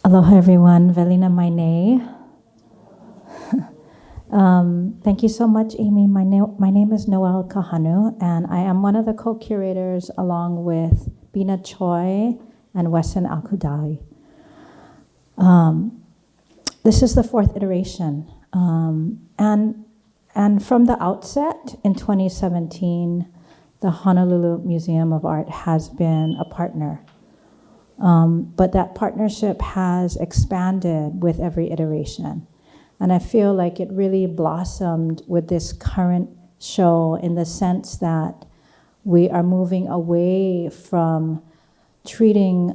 Aloha everyone, Velina Maine. Thank you so much, Amy. My name is Noel Kahanu, and I am one of the co-curators along with Bina Choi and Wassan Al-Khudhairi. This is the fourth iteration. And from the outset in 2017, the Honolulu Museum of Art has been a partner. But that partnership has expanded with every iteration. And I feel like it really blossomed with this current show in the sense that we are moving away from treating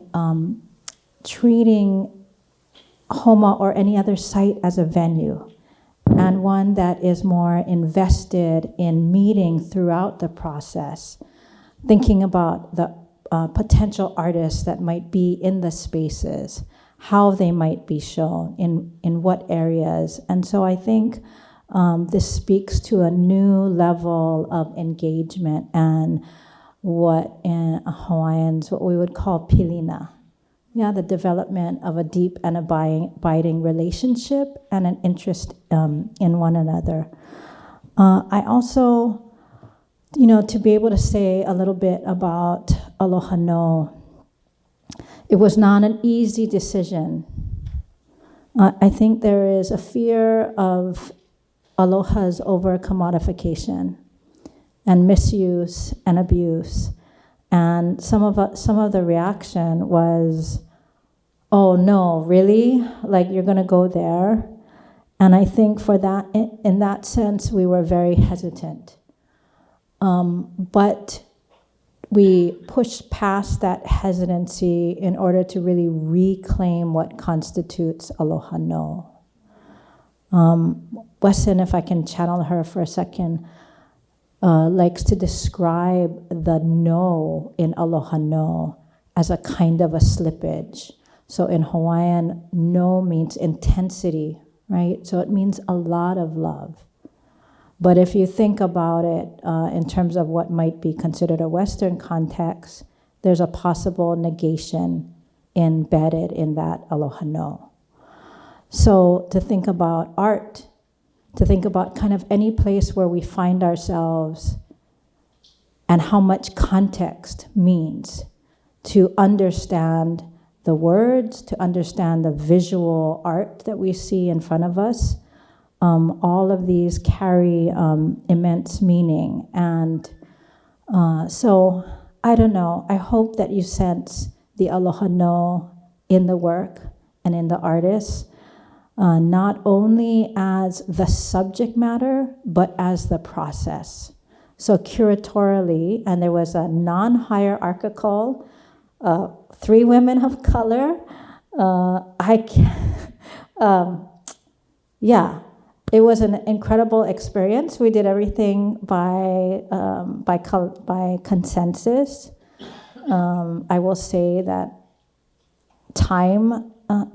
Homa or any other site as a venue, and one that is more invested in meeting throughout the process, thinking about the potential artists that might be in the spaces, how they might be shown, in what areas. And so I think this speaks to a new level of engagement and what in Hawaiians, what we would call pilina. Yeah, the development of a deep and abiding relationship and an interest in one another. I also, to be able to say a little bit about Aloha No, it was not an easy decision. I think there is a fear of Aloha's over-commodification and misuse and abuse. And some of the reaction was, oh no, really? Like you're gonna go there? And I think for that, in that sense, we were very hesitant. But we pushed past that hesitancy in order to really reclaim what constitutes Aloha No. Wassan, if I can channel her for a second, likes to describe the no in Aloha No as a kind of a slippage. So in Hawaiian, no means intensity, right? So it means a lot of love. But if you think about it in terms of what might be considered a Western context, there's a possible negation embedded in that Aloha No. So to think about art, to think about kind of any place where we find ourselves and how much context means to understand the words, to understand the visual art that we see in front of us. All of these carry immense meaning. And so, I don't know, I hope that you sense the Aloha No in the work and in the artists, not only as the subject matter, but as the process. So curatorially, and there was a non-hierarchical, 3 women of color. It was an incredible experience. We did everything by consensus. I will say that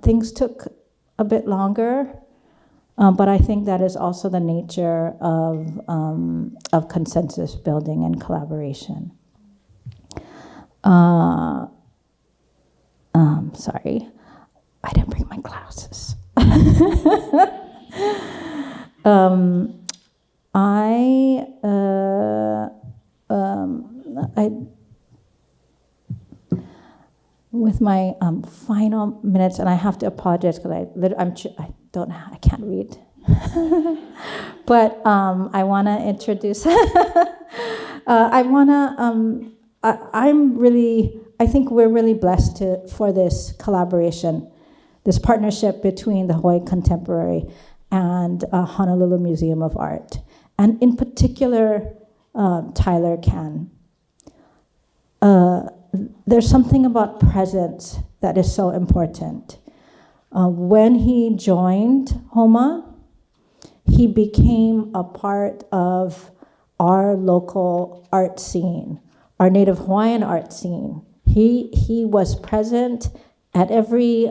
things took a bit longer, but I think that is also the nature of consensus building and collaboration. Sorry, I didn't bring my glasses. With my final minutes, and I have to apologize because I can't read. But I want to introduce. I think we're really blessed for this collaboration, this partnership between the Hawaii Contemporary and Honolulu Museum of Art, and in particular, Tyler Cann. There's something about presence that is so important. When he joined Homa, he became a part of our local art scene, our Native Hawaiian art scene. He was present at every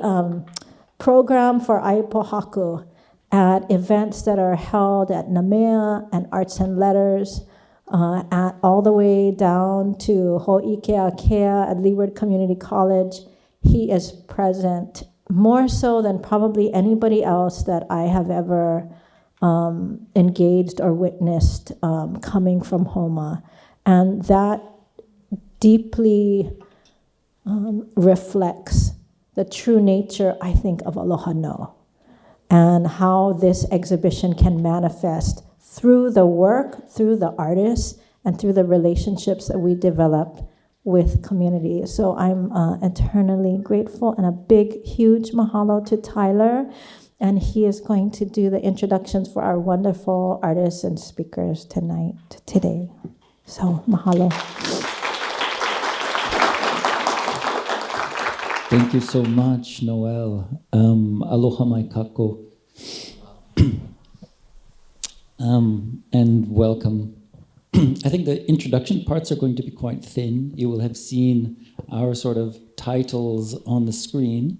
program for Aipohaku, at events that are held at Namea and Arts and Letters, all the way down to Ho'ikeakea at Leeward Community College. He is present more so than probably anybody else that I have ever engaged or witnessed coming from Homa. And that deeply reflects the true nature, I think, of Aloha No, and how this exhibition can manifest through the work, through the artists, and through the relationships that we develop with community. So I'm eternally grateful, and a big, huge mahalo to Tyler. And he is going to do the introductions for our wonderful artists and speakers today. So mahalo. Thank you so much, Noel. Aloha mai kako. And welcome. I think the introduction parts are going to be quite thin. You will have seen our sort of titles on the screen.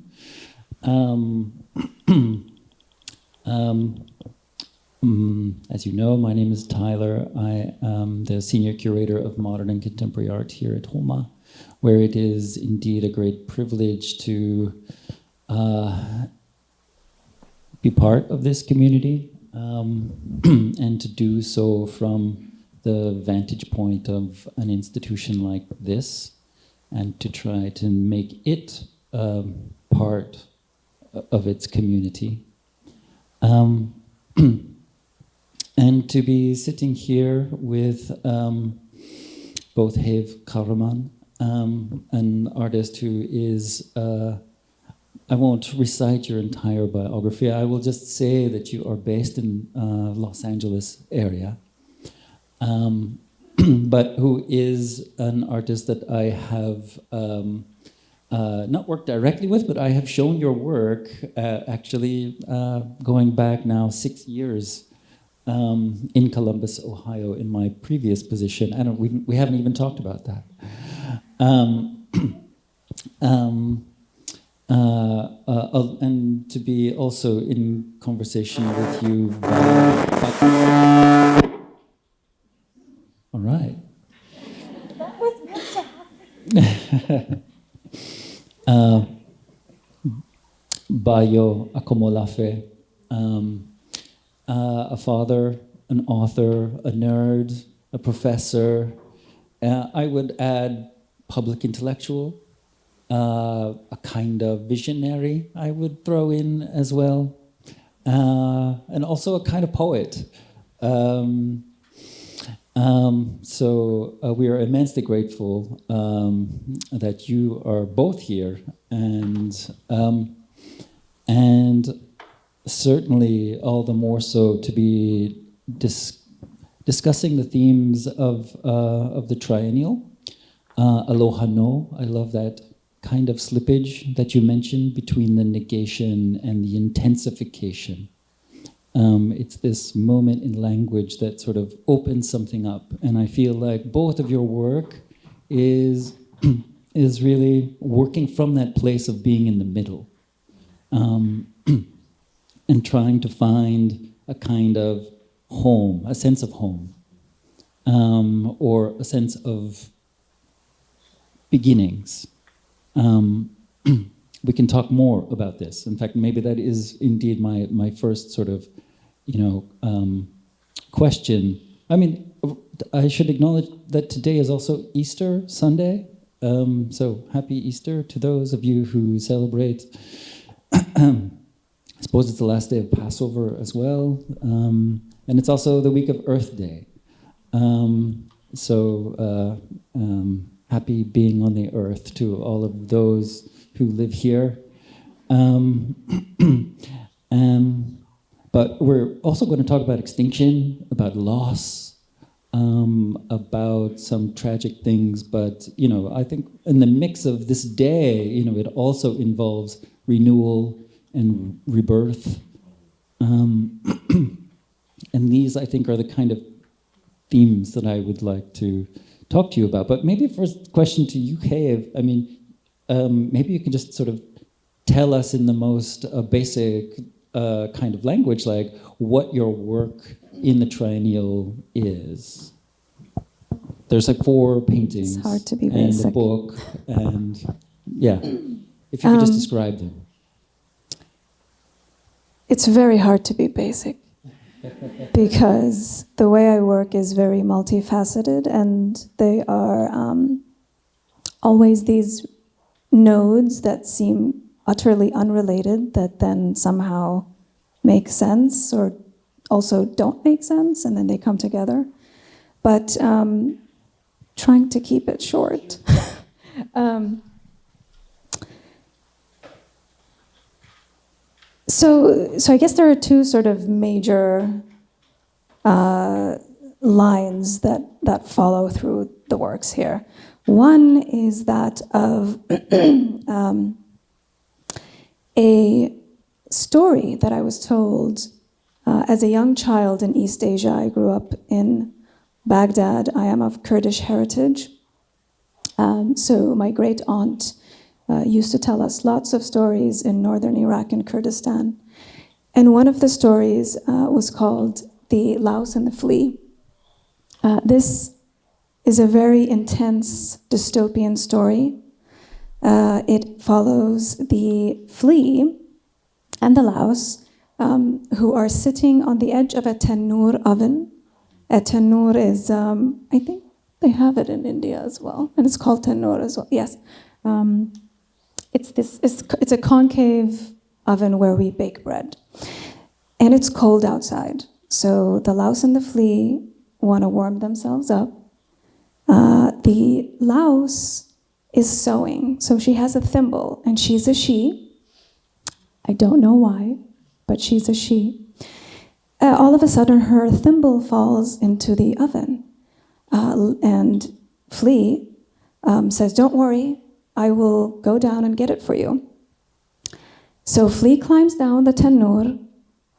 As you know, my name is Tyler. I am the Senior Curator of Modern and Contemporary Art here at Homa, where it is indeed a great privilege to be part of this community and to do so from the vantage point of an institution like this, and to try to make it part of its community. And to be sitting here with both Hayv Kahraman, an artist who is, I won't recite your entire biography, I will just say that you are based in Los Angeles area, but who is an artist that I have not worked directly with, but I have shown your work actually going back now 6 years in Columbus, Ohio, in my previous position. We haven't even talked about that. And to be also in conversation with you. All right. That was meant to happen. Báyò Akómoláfé, a father, an author, a nerd, a professor. I would add public intellectual, a kind of visionary I would throw in as well, and also a kind of poet. So we are immensely grateful that you are both here, and certainly all the more so to be discussing the themes of the Triennial. Aloha No, I love that kind of slippage that you mentioned between the negation and the intensification. It's this moment in language that sort of opens something up, and I feel like both of your work is really working from that place of being in the middle, and trying to find a kind of home, a sense of home, or a sense of beginnings. We can talk more about this. In fact, maybe that is indeed my first sort of, question. I mean, I should acknowledge that today is also Easter Sunday. So happy Easter to those of you who celebrate. I suppose it's the last day of Passover as well. And it's also the week of Earth Day. Happy being on the earth to all of those who live here. But we're also going to talk about extinction, about loss, about some tragic things. But, I think in the mix of this day, it also involves renewal and rebirth. And these, I think, are the kind of themes that I would like to talk to you about. But maybe first question to you, Hayv. I mean, maybe you can just sort of tell us in the most basic kind of language, like what your work in the Triennial is. There's like 4 paintings. It's hard to be and basic. A book, and yeah, if you could just describe them. it's very hard to be basic because the way I work is very multifaceted, and they are always these nodes that seem utterly unrelated that then somehow make sense or also don't make sense, and then they come together. But trying to keep it short. So I guess there are two sort of major lines that follow through the works here. One is that of a story that I was told as a young child in East Asia. I grew up in Baghdad. I am of Kurdish heritage. So my great aunt used to tell us lots of stories in northern Iraq and Kurdistan. And one of the stories was called The Louse and the Flea. This is a very intense dystopian story. It follows the flea and the louse who are sitting on the edge of a tannoor oven. A tannoor is, I think they have it in India as well, and it's called tannoor as well. Yes, it's a concave oven where we bake bread, and it's cold outside. So the louse and the flea want to warm themselves up. The louse is sewing, so she has a thimble, and she's a she. I don't know why, but she's a she. All of a sudden, her thimble falls into the oven, and Flea says, "Don't worry, I will go down and get it for you." So Flea climbs down the tannoor,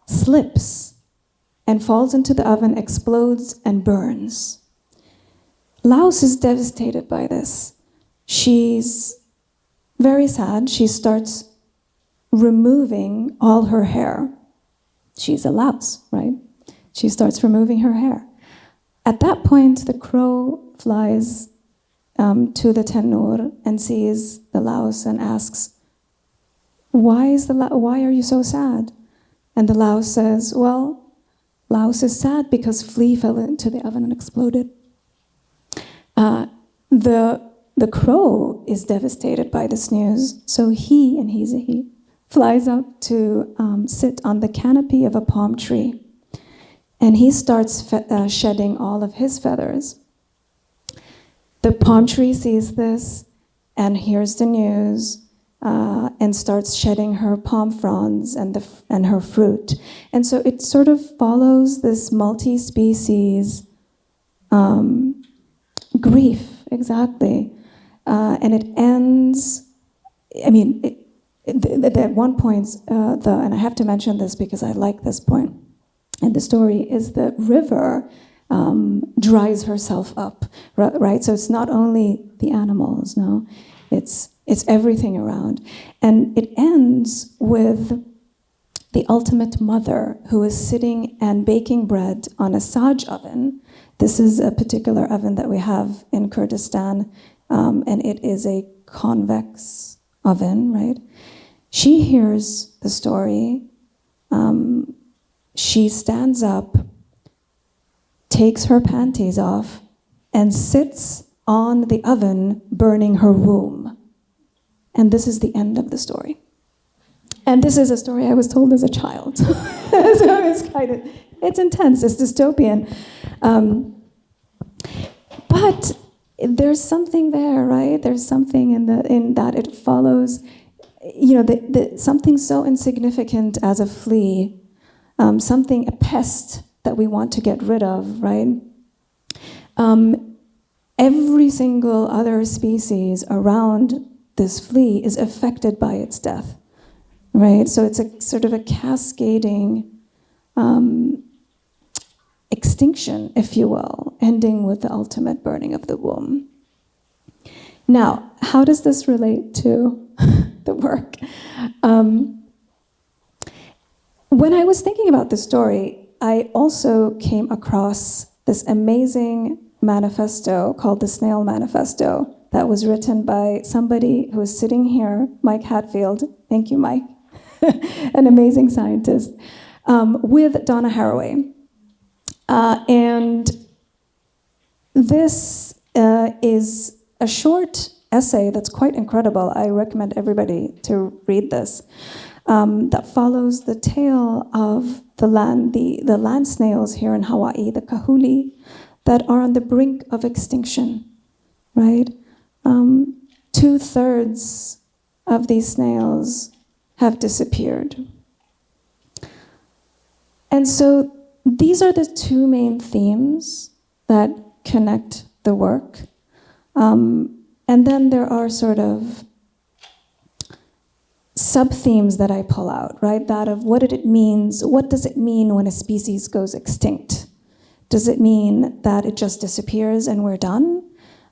slips, and falls into the oven, explodes, and burns. Louse is devastated by this. She's very sad. She starts removing all her hair. She's a louse, right? She starts removing her hair. At that point, the crow flies to the tannoor and sees the louse and asks, why are you so sad? And the louse says, well, louse is sad because Flea fell into the oven and exploded. The crow is devastated by this news, so he's a he, flies up to sit on the canopy of a palm tree. And he starts shedding all of his feathers. The palm tree sees this and hears the news and starts shedding her palm fronds and her fruit. And so it sort of follows this multi-species grief, exactly. And it ends, at one point, and I have to mention this because I like this point, and the story is the river dries herself up, right? So it's not only the animals, no, it's everything around. And it ends with the ultimate mother who is sitting and baking bread on a saj oven. This is a particular oven that we have in Kurdistan, and it is a convex oven, right? She hears the story. She stands up, takes her panties off, and sits on the oven, burning her womb. And this is the end of the story. And this is a story I was told as a child. So it's intense, it's dystopian. But there's something there, right? There's something in that it follows, something so insignificant as a flea, a pest that we want to get rid of, right? Every single other species around this flea is affected by its death, right? So it's a sort of a cascading extinction, if you will, ending with the ultimate burning of the womb. Now, how does this relate to the work? When I was thinking about this story, I also came across this amazing manifesto called the Snail Manifesto that was written by somebody who is sitting here, Mike Hatfield. Thank you, Mike. an amazing scientist, with Donna Haraway. And this is a short essay that's quite incredible. I recommend everybody to read this. That follows the tale of the land snails here in Hawaii, the kahuli, that are on the brink of extinction, right? 2/3 of these snails have disappeared. And so these are the two main themes that connect the work. And then there are sort of sub-themes that I pull out, right? That of what does it mean when a species goes extinct? Does it mean that it just disappears and we're done?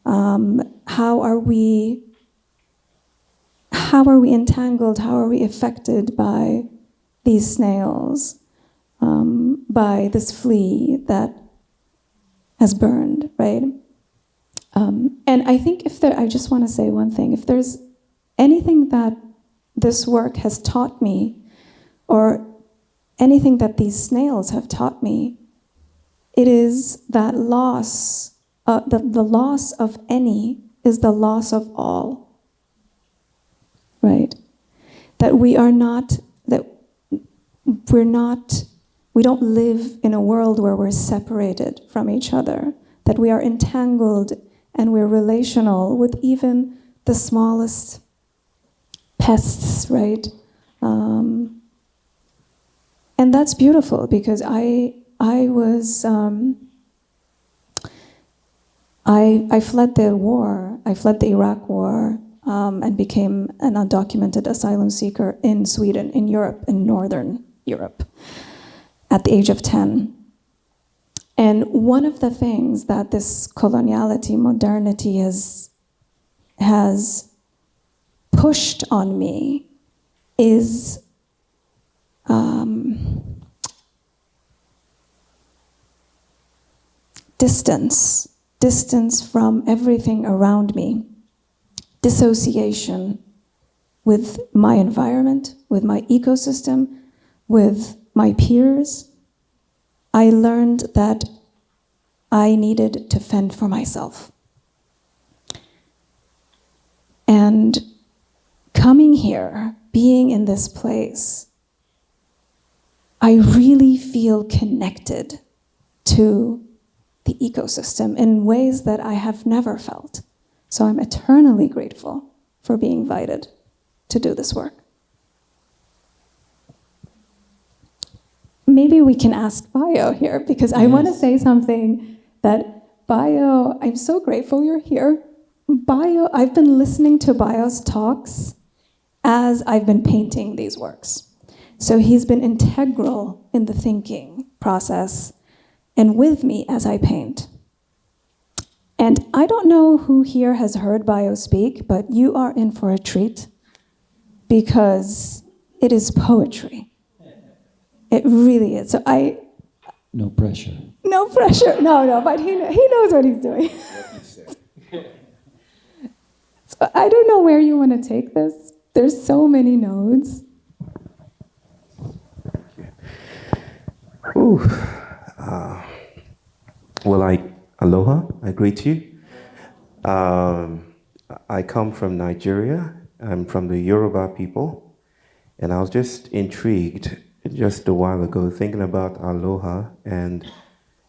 How are we entangled? How are we affected by these snails? By this flea that has burned, right? And I think I just want to say one thing. If there's anything that this work has taught me, or anything that these snails have taught me, it is that the loss of any is the loss of all, right? That we don't live in a world where we're separated from each other, that we are entangled and we're relational with even the smallest pests, right? And that's beautiful, because I fled the war. I fled the Iraq war, and became an undocumented asylum seeker in Sweden, in Europe, in Northern Europe, at the age of 10. And one of the things that this coloniality, modernity has pushed on me is distance from everything around me, dissociation with my environment, with my ecosystem, with my peers. I learned that I needed to fend for myself. And coming here, being in this place, I really feel connected to the ecosystem in ways that I have never felt. So I'm eternally grateful for being invited to do this work. Maybe we can ask Báyò here, because I want to say something that Báyò, I'm so grateful you're here. Báyò, I've been listening to Báyò's talks as I've been painting these works. So he's been integral in the thinking process and with me as I paint. And I don't know who here has heard Báyò speak, but you are in for a treat, because it is poetry. It really is. So No pressure. No pressure. No, but he knows what he's doing. So I don't know where you want to take this. There's so many nodes. Ooh. Aloha, I greet you. I come from Nigeria. I'm from the Yoruba people. And I was just intrigued just a while ago thinking about aloha and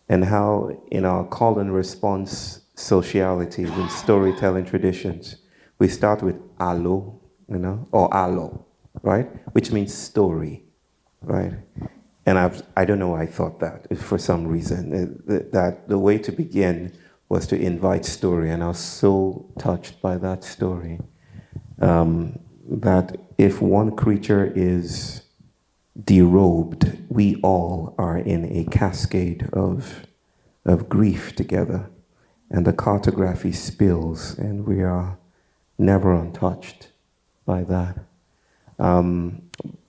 how in our call and response sociality in storytelling traditions, we start with alo, or alo, right? Which means story, right? And I don't know why I thought that for some reason, that the way to begin was to invite story, and I was so touched by that story, that if one creature is derobed, we all are in a cascade of grief together, and the cartography spills, and we are never untouched by that.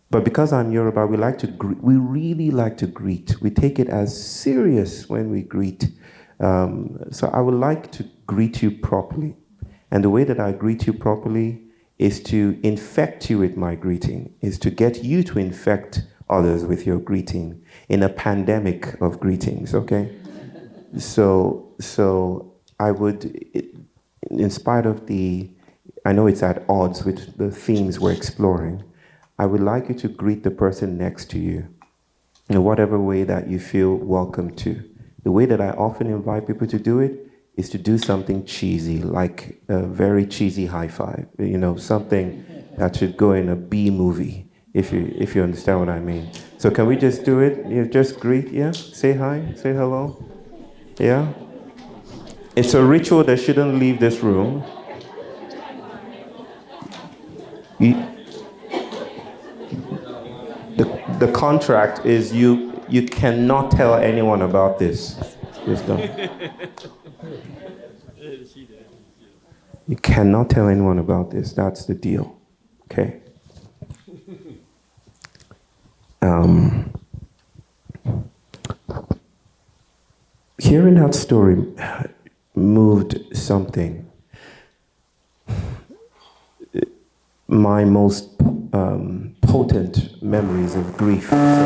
But because I'm Yoruba, we really like to greet. We take it as serious when we greet. So I would like to greet you properly. And the way that I greet you properly is to infect you with my greeting, is to get you to infect others with your greeting in a pandemic of greetings, okay? So I would, in spite of I know it's at odds with the themes we're exploring, I would like you to greet the person next to you in whatever way that you feel welcome to. The way that I often invite people to do it is to do something cheesy, like a very cheesy high five, something that should go in a B movie, if you understand what I mean. So can we just do it? Just greet, yeah? Say hi, say hello, yeah? It's a ritual that shouldn't leave this room. The contract is you cannot tell anyone about this. Just don't. You cannot tell anyone about this. That's the deal. Okay. Hearing that story moved something. My most potent memories of grief. Something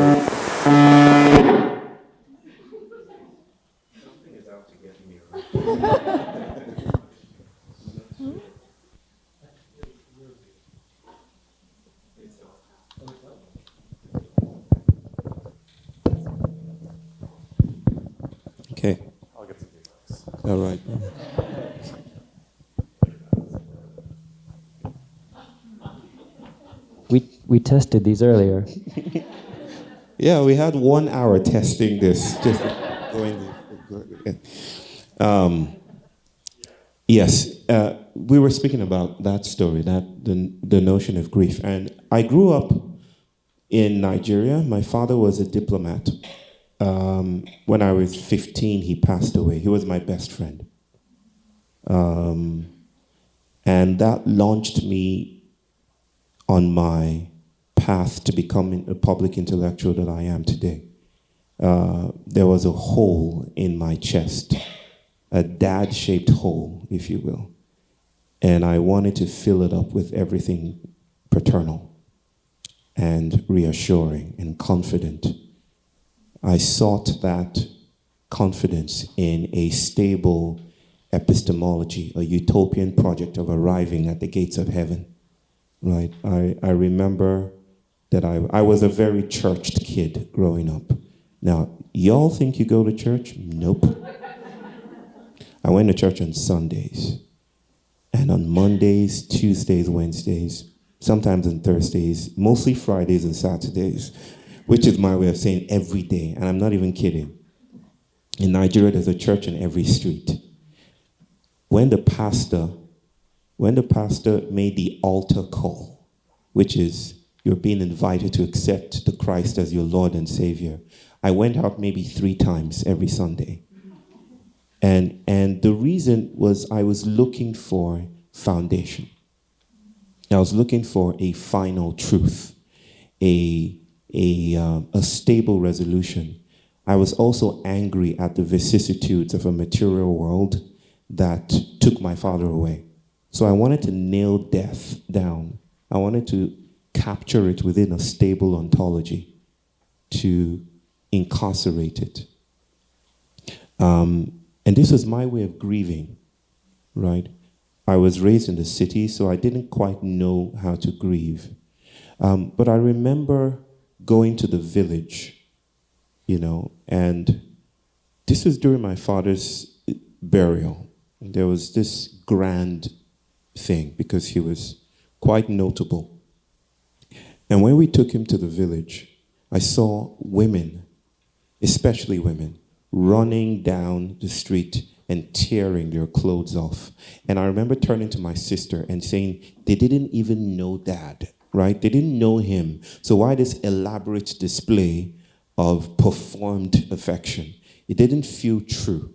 is out to get me. Okay. I'll get some feedbacks. All right. We tested these earlier. Yeah, we had 1 hour testing this. Just going. Yes, we were speaking about that story, the notion of grief, and I grew up in Nigeria. My father was a diplomat. When I was 15, he passed away. He was my best friend, and that launched me on my path to becoming a public intellectual that I am today. There was a hole in my chest, a dad-shaped hole, if you will. And I wanted to fill it up with everything paternal and reassuring and confident. I sought that confidence in a stable epistemology, a utopian project of arriving at the gates of heaven. Right? I remember that I was a very churched kid growing up. Now, y'all think you go to church? Nope. I went to church on Sundays, and on Mondays, Tuesdays, Wednesdays, sometimes on Thursdays, mostly Fridays and Saturdays, which is my way of saying every day, and I'm not even kidding. In Nigeria, there's a church on every street. When the pastor made the altar call, which is you're being invited to accept the Christ as your Lord and Savior, I went out maybe 3 times every Sunday. And the reason was I was looking for foundation. I was looking for a final truth, a stable resolution. I was also angry at the vicissitudes of a material world that took my father away. So I wanted to nail death down. I wanted to capture it within a stable ontology, to incarcerate it. And this was my way of grieving, right? I was raised in the city, so I didn't quite know how to grieve. But I remember going to the village, and this was during my father's burial. There was this grand thing because he was quite notable. And when we took him to the village, I saw women, especially women, running down the street and tearing their clothes off. And I remember turning to my sister and saying, they didn't even know Dad, right? They didn't know him. So why this elaborate display of performed affection? It didn't feel true,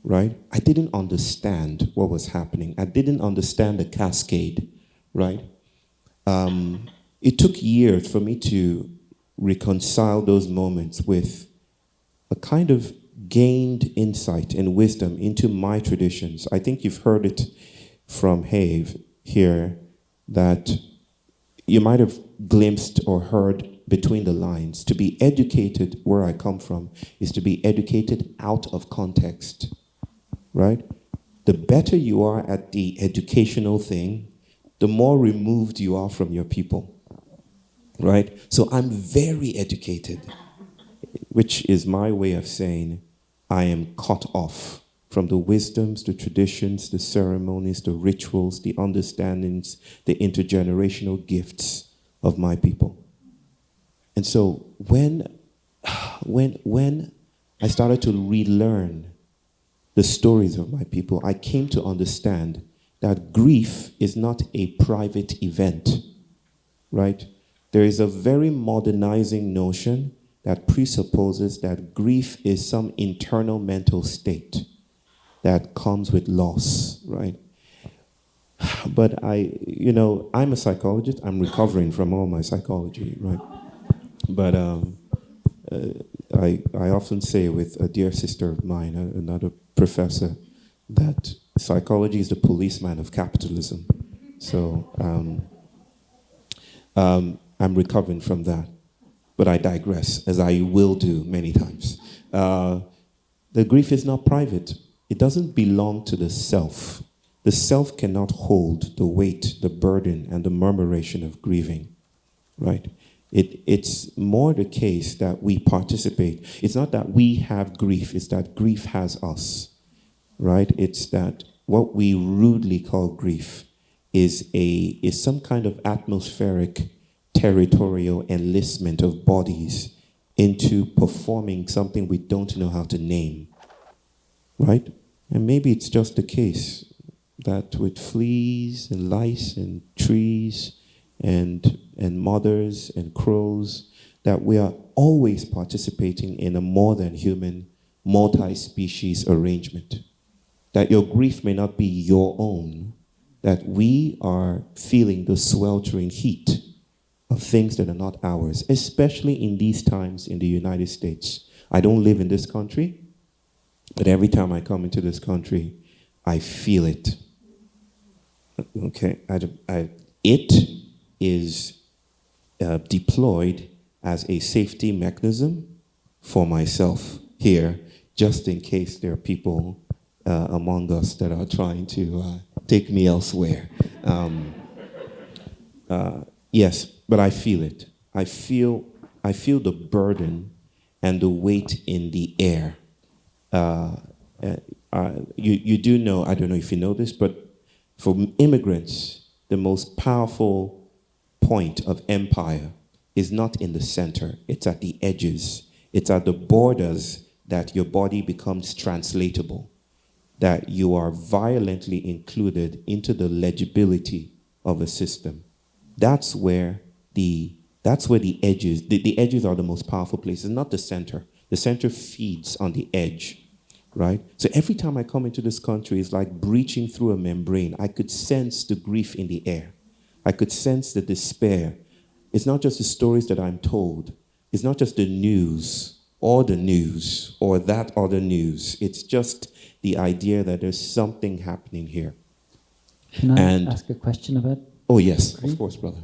right? I didn't understand what was happening. I didn't understand the cascade, right? It took years for me to reconcile those moments with a kind of gained insight and wisdom into my traditions. I think you've heard it from Hayv here, that you might have glimpsed or heard between the lines. To be educated, where I come from, is to be educated out of context, right? The better you are at the educational thing, the more removed you are from your people, right? So I'm very educated, which is my way of saying I am cut off from the wisdoms, the traditions, the ceremonies, the rituals, the understandings, the intergenerational gifts of my people. And so when I started to relearn the stories of my people, I came to understand that grief is not a private event, right? There is a very modernizing notion that presupposes that grief is some internal mental state that comes with loss, right? But I'm a psychologist. I'm recovering from all my psychology, right? But I often say with a dear sister of mine, another professor, that psychology is the policeman of capitalism. So I'm recovering from that. But I digress, as I will do many times. The grief is not private. It doesn't belong to the self. The self cannot hold the weight, the burden, and the murmuration of grieving, right? It's more the case that we participate. It's not that we have grief, it's that grief has us, right? It's that what we rudely call grief is some kind of atmospheric, territorial enlistment of bodies into performing something we don't know how to name, right? And maybe it's just the case that with fleas and lice and trees and mothers and crows, that we are always participating in a more than human, multi-species arrangement. That your grief may not be your own, that we are feeling the sweltering heat of things that are not ours, especially in these times in the United States. I don't live in this country, but every time I come into this country, I feel it. Okay, it is deployed as a safety mechanism for myself here, just in case there are people among us that are trying to take me elsewhere. Yes, but I feel it. I feel the burden and the weight in the air. You do know, I don't know if you know this, but for immigrants, the most powerful point of empire is not in the center, it's at the edges. It's at the borders that your body becomes translatable, that you are violently included into the legibility of a system. That's where the edges, the edges are the most powerful places, not the center. The center feeds on the edge, right? So every time I come into this country, it's like breaching through a membrane. I could sense the grief in the air. I could sense the despair. It's not just the stories that I'm told. It's not just the news or that other news. It's just the idea that there's something happening here. Can I ask a question about? Oh yes, grief? Of course, brother.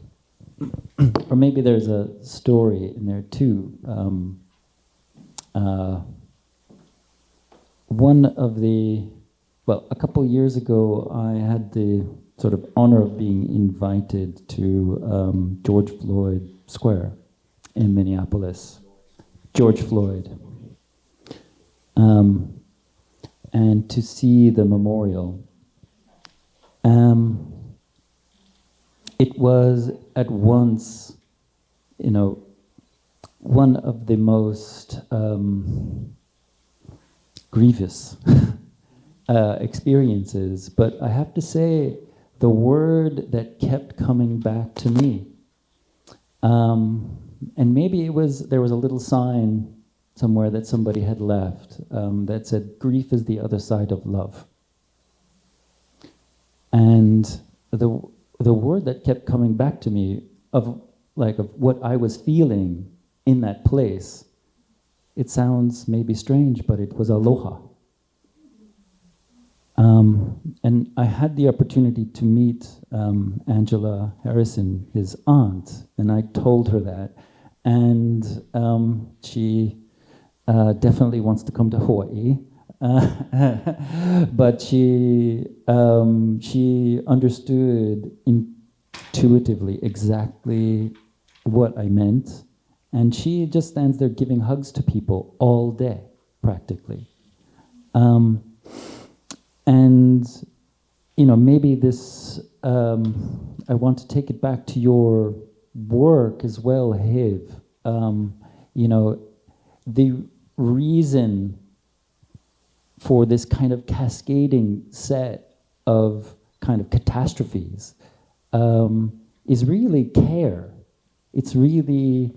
Or maybe there's a story in there too. A couple years ago, I had the sort of honor of being invited to George Floyd Square in Minneapolis. George Floyd. And to see the memorial. It was at once, one of the most grievous experiences, but I have to say, the word that kept coming back to me, and maybe there was a little sign somewhere that somebody had left that said, "Grief is the other side of love." And the word that kept coming back to me of what I was feeling in that place, it sounds maybe strange, but it was aloha. And I had the opportunity to meet Angela Harrison, his aunt, and I told her that. And she definitely wants to come to Hawaii. But she understood intuitively exactly what I meant. And she just stands there giving hugs to people all day, practically. And, you know, maybe this, I want to take it back to your work as well, Hayv. You know, the reason for this kind of cascading set of kind of catastrophes is really care. It's really,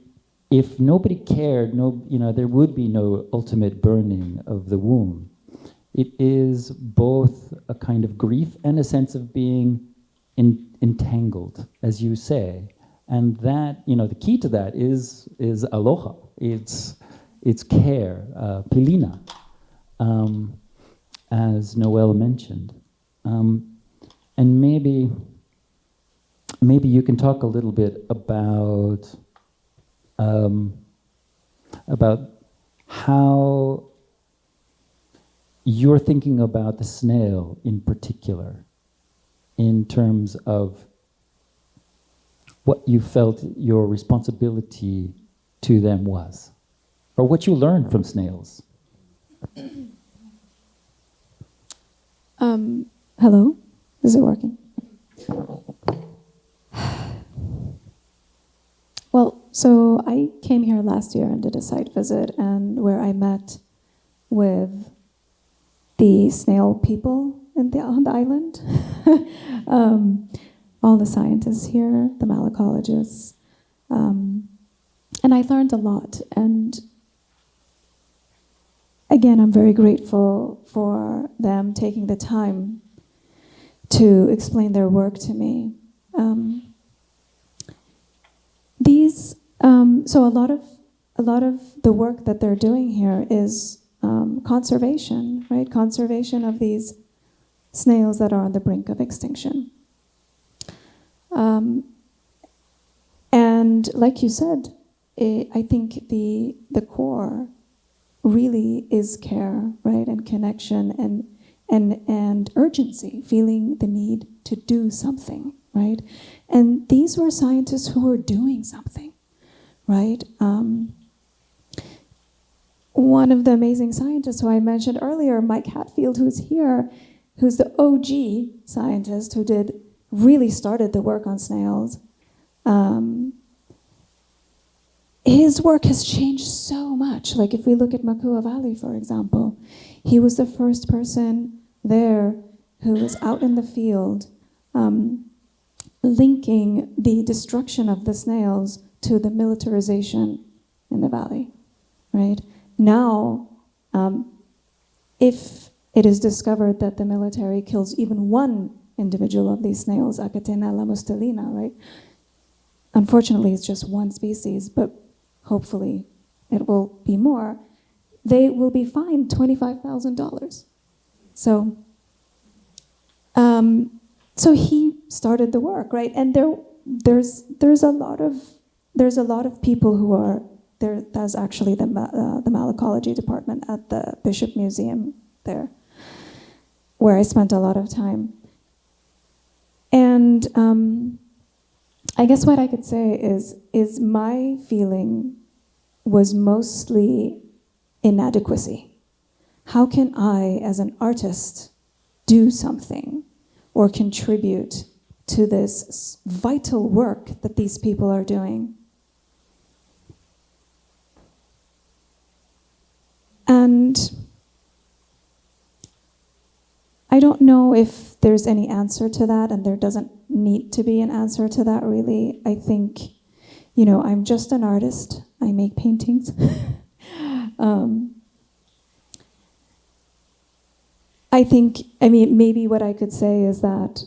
if nobody cared, you know, there would be no ultimate burning of the womb. It is both a kind of grief and a sense of being entangled, as you say. And that, you know, the key to that is aloha. It's care, pilina, as Noelle mentioned. And maybe you can talk a little bit about how you're thinking about the snail in particular, in terms of what you felt your responsibility to them was, or what you learned from snails. Hello? Is it working? Well, so I came here last year and did a site visit, and where I met with the snail people on the island. All the scientists here, the malacologists. And I learned a lot. And again, I'm very grateful for them taking the time to explain their work to me. So a lot of the work that they're doing here is conservation, right? Conservation of these snails that are on the brink of extinction. And like you said, I think the core really is care, right? And connection and urgency, feeling the need to do something, right? And these were scientists who were doing something, right? One of the amazing scientists who I mentioned earlier, Mike Hatfield, who's here, who's the OG scientist who really started the work on snails. His work has changed so much. Like if we look at Makua Valley, for example, he was the first person there who was out in the field linking the destruction of the snails to the militarization in the valley, right? Now, if it is discovered that the military kills even one individual of these snails, Acatenella mustelina, right? Unfortunately, it's just one species, but hopefully it will be more. They will be fined $25,000. So he started the work, right? And there's a lot of people who are there. That's actually the malacology department at the Bishop Museum there, where I spent a lot of time. And I guess what I could say is my feeling was mostly inadequacy. How can I, as an artist, do something or contribute to this vital work that these people are doing? And I don't know if there's any answer to that, and there doesn't need to be an answer to that, really. I think, I'm just an artist. I make paintings. Maybe what I could say is that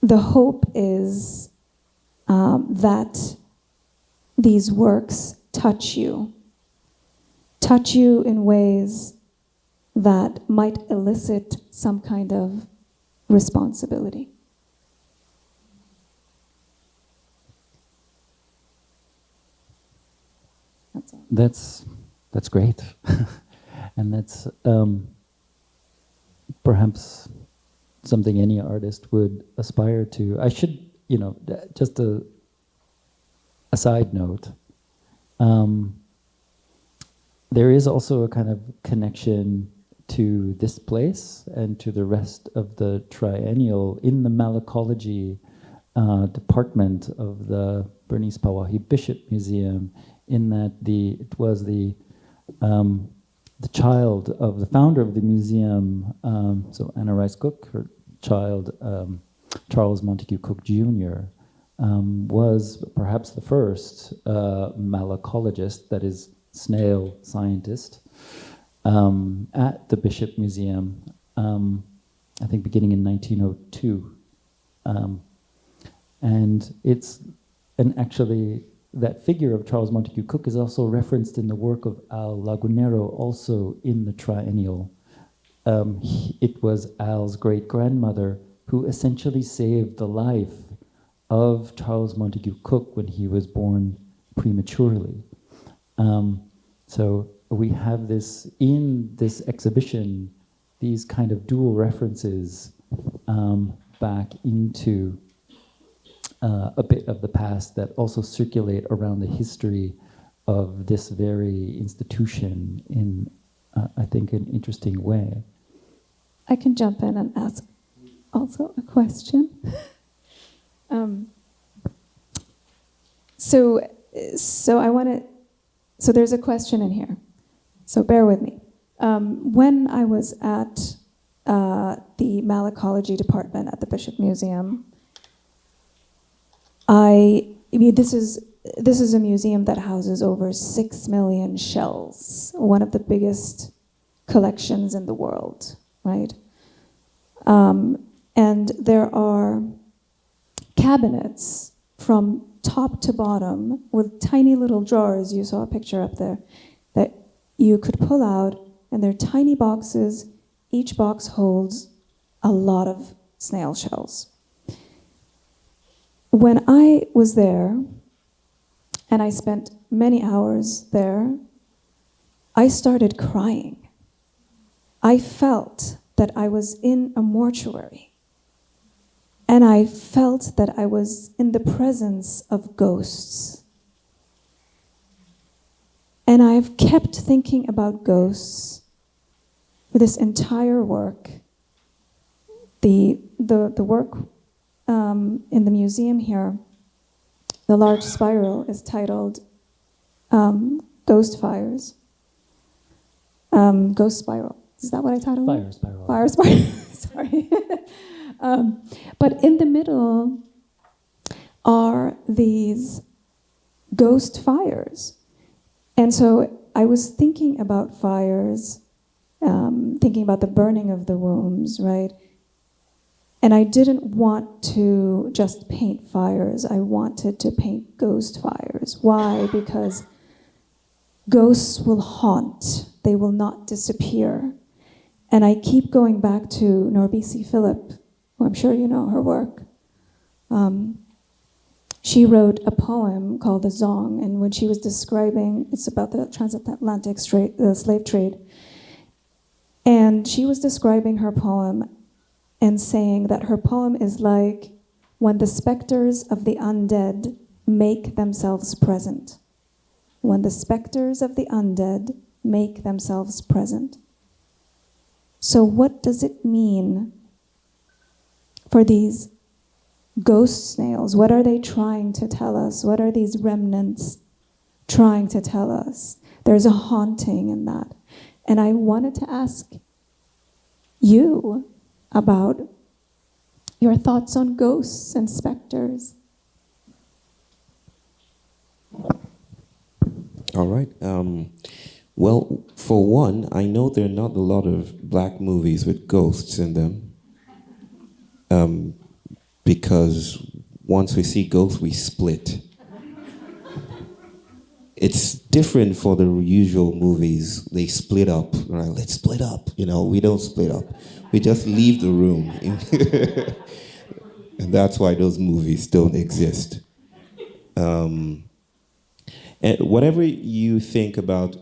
the hope is that these works touch you in ways that might elicit some kind of responsibility. That's all. That's great, and that's perhaps something any artist would aspire to. I should, just a side note. There is also a kind of connection to this place and to the rest of the Triennial in the malacology department of the Bernice Pawahi Bishop Museum, in that it was the child of the founder of the museum, so Anna Rice Cook, her child, Charles Montague Cook Jr., was perhaps the first malacologist, that is, snail scientist, at the Bishop Museum, I think beginning in 1902. And actually, that figure of Charles Montague Cook is also referenced in the work of Al Lagunero, also in the Triennial. It was Al's great-grandmother who essentially saved the life of Charles Montague Cook when he was born prematurely. So we have this, in this exhibition, these kind of dual references back into a bit of the past that also circulate around the history of this very institution in, I think, an interesting way. I can jump in and ask also a question. So there's a question in here. So bear with me. When I was at the malacology department at the Bishop Museum, this is a museum that houses over 6 million shells, one of the biggest collections in the world, right? And there are cabinets from top to bottom with tiny little drawers, you saw a picture up there, that you could pull out, and they're tiny boxes. Each box holds a lot of snail shells. When I was there, and I spent many hours there, I started crying. I felt that I was in a mortuary. And I felt that I was in the presence of ghosts. And I've kept thinking about ghosts for this entire work. The work in the museum here, the large spiral, is titled Ghost Fires. Ghost Spiral. Is that what I titled it? Fire spiral. Fire spiral. Sorry. But in the middle are these ghost fires. And so I was thinking about fires, thinking about the burning of the wombs, right? And I didn't want to just paint fires. I wanted to paint ghost fires. Why? Because ghosts will haunt. They will not disappear. And I keep going back to Norbisi Philip, who I'm sure you know her work. She wrote a poem called The Zong, and when she was describing, it's about the transatlantic slave trade, and she was describing her poem and saying that her poem is like when the specters of the undead make themselves present. When the specters of the undead make themselves present. So what does it mean for these ghost snails? What are they trying to tell us? What are these remnants trying to tell us? There's a haunting in that. And I wanted to ask you about your thoughts on ghosts and specters. All right. Well, for one, I know there are not a lot of black movies with ghosts in them. Because once we see ghosts, we split. it's different for the usual movies. They split up, right? Let's split up. We don't split up. We just leave the room. And that's why those movies don't exist. And whatever you think about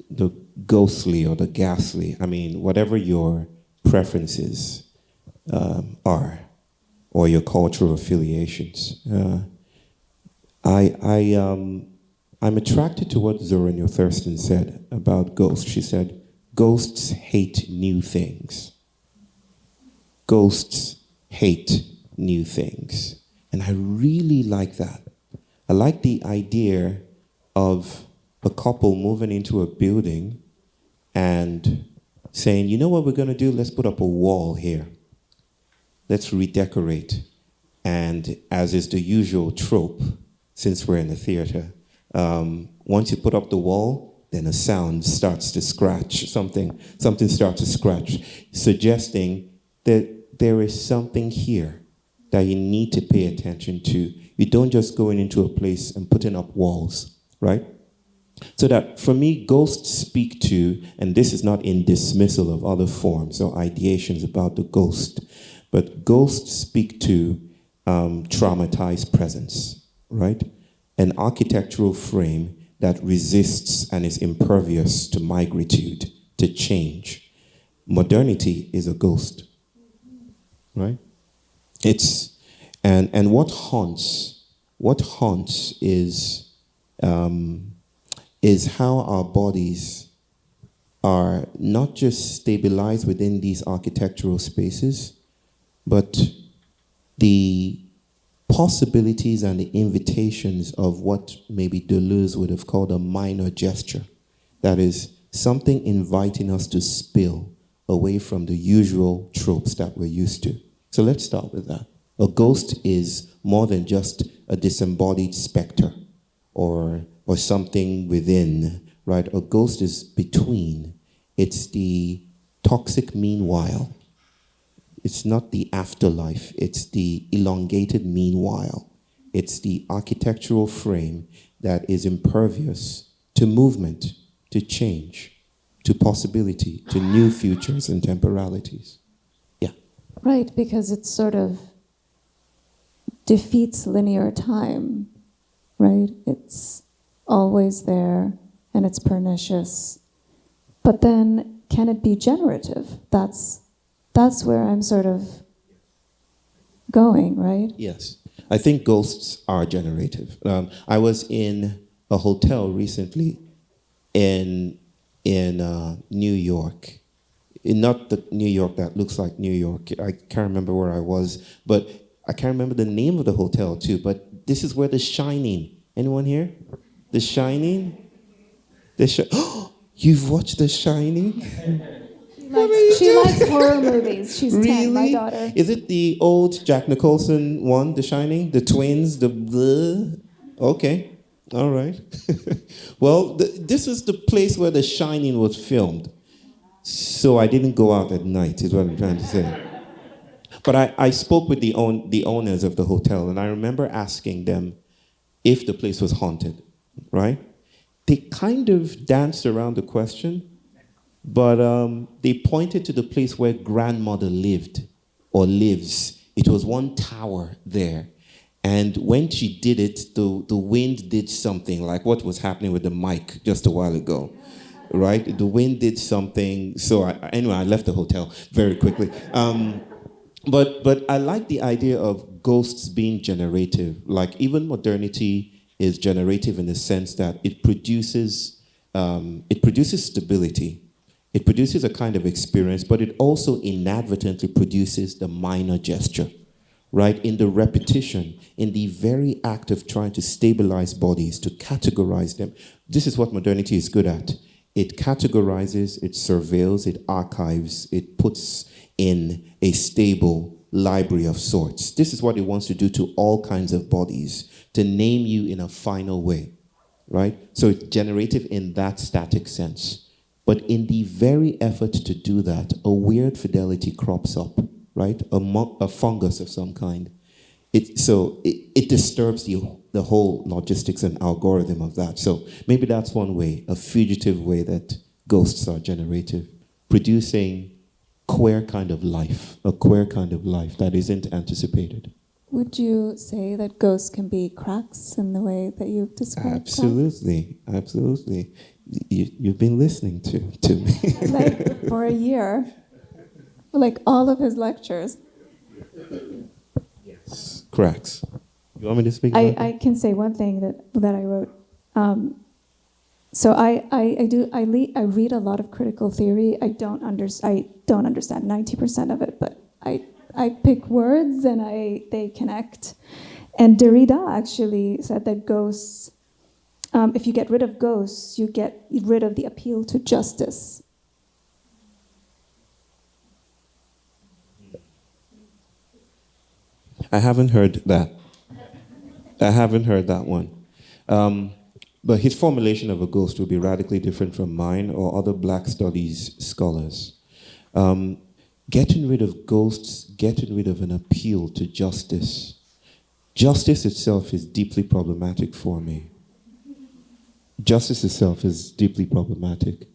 the ghostly or the ghastly, whatever your preferences are, or your cultural affiliations, I'm attracted to what Zora Neale Thurston said about ghosts. She said, ghosts hate new things. Ghosts hate new things. And I really like that. I like the idea of a couple moving into a building and saying, you know what we're going to do? Let's put up a wall here. Let's redecorate. And as is the usual trope, since we're in the theater, once you put up the wall, then a sound starts to scratch, something starts to scratch, suggesting that there is something here that you need to pay attention to. You don't just go into a place and putting up walls, right? So that, for me, ghosts speak to, and this is not in dismissal of other forms or ideations about the ghost, but ghosts speak to traumatized presence, right? An architectural frame that resists and is impervious to migritude, to change. Modernity is a ghost, right? It's, and what haunts is how our bodies are not just stabilized within these architectural spaces, but the possibilities and the invitations of what maybe Deleuze would have called a minor gesture. That is, something inviting us to spill away from the usual tropes that we're used to. So let's start with that. A ghost is more than just a disembodied specter or something within, right? A ghost is between. It's the toxic meanwhile. It's not the afterlife, it's the elongated meanwhile. It's the architectural frame that is impervious to movement, to change, to possibility, to new futures and temporalities. Yeah. Right, because it sort of defeats linear time, right? It's always there and it's pernicious. But then, can it be generative? That's where I'm sort of going, right? Yes. I think ghosts are generative. I was in a hotel recently in New York. Not the New York that looks like New York. I can't remember where I was, but I can't remember the name of the hotel too, but this is where The Shining. Anyone here? The Shining? You've watched The Shining? She likes horror movies. She's Really? 10, my daughter. Is it the old Jack Nicholson one, The Shining? The twins, Okay, all right. Well, this is the place where The Shining was filmed. So I didn't go out at night, is what I'm trying to say. But I spoke with the owners of the hotel, and I remember asking them if the place was haunted, right? They kind of danced around the question, but they pointed to the place where grandmother lived or lives. It was one tower there. And when she did it, the wind did something, like what was happening with the mic just a while ago, right? The wind did something. So anyway, I left the hotel very quickly. But I like the idea of ghosts being generative. Like even modernity is generative in the sense that it produces stability. It produces a kind of experience, but it also inadvertently produces the minor gesture, right? In the repetition, in the very act of trying to stabilize bodies, to categorize them. This is what modernity is good at. It categorizes, it surveils, it archives, it puts in a stable library of sorts. This is what it wants to do to all kinds of bodies, to name you in a final way, right? So it's generative in that static sense. But in the very effort to do that, a weird fidelity crops up, right? A fungus of some kind. It disturbs the the whole logistics and algorithm of that. So maybe that's one way, a fugitive way that ghosts are generative, producing queer kind of life, a queer kind of life that isn't anticipated. Would you say that ghosts can be cracks in the way that you've described? Absolutely, absolutely. You've been listening to me. Like for a year, like all of his lectures. Yes, cracks. You want me to speak? I can say one thing that I wrote. So I read a lot of critical theory. I don't understand 90% of it, but I pick words and they connect. And Derrida actually said that ghosts, if you get rid of ghosts, you get rid of the appeal to justice. I haven't heard that. I haven't heard that one. But his formulation of a ghost will be radically different from mine or other Black studies scholars. Getting rid of ghosts, getting rid of an appeal to justice. Justice itself is deeply problematic for me. Justice itself is deeply problematic.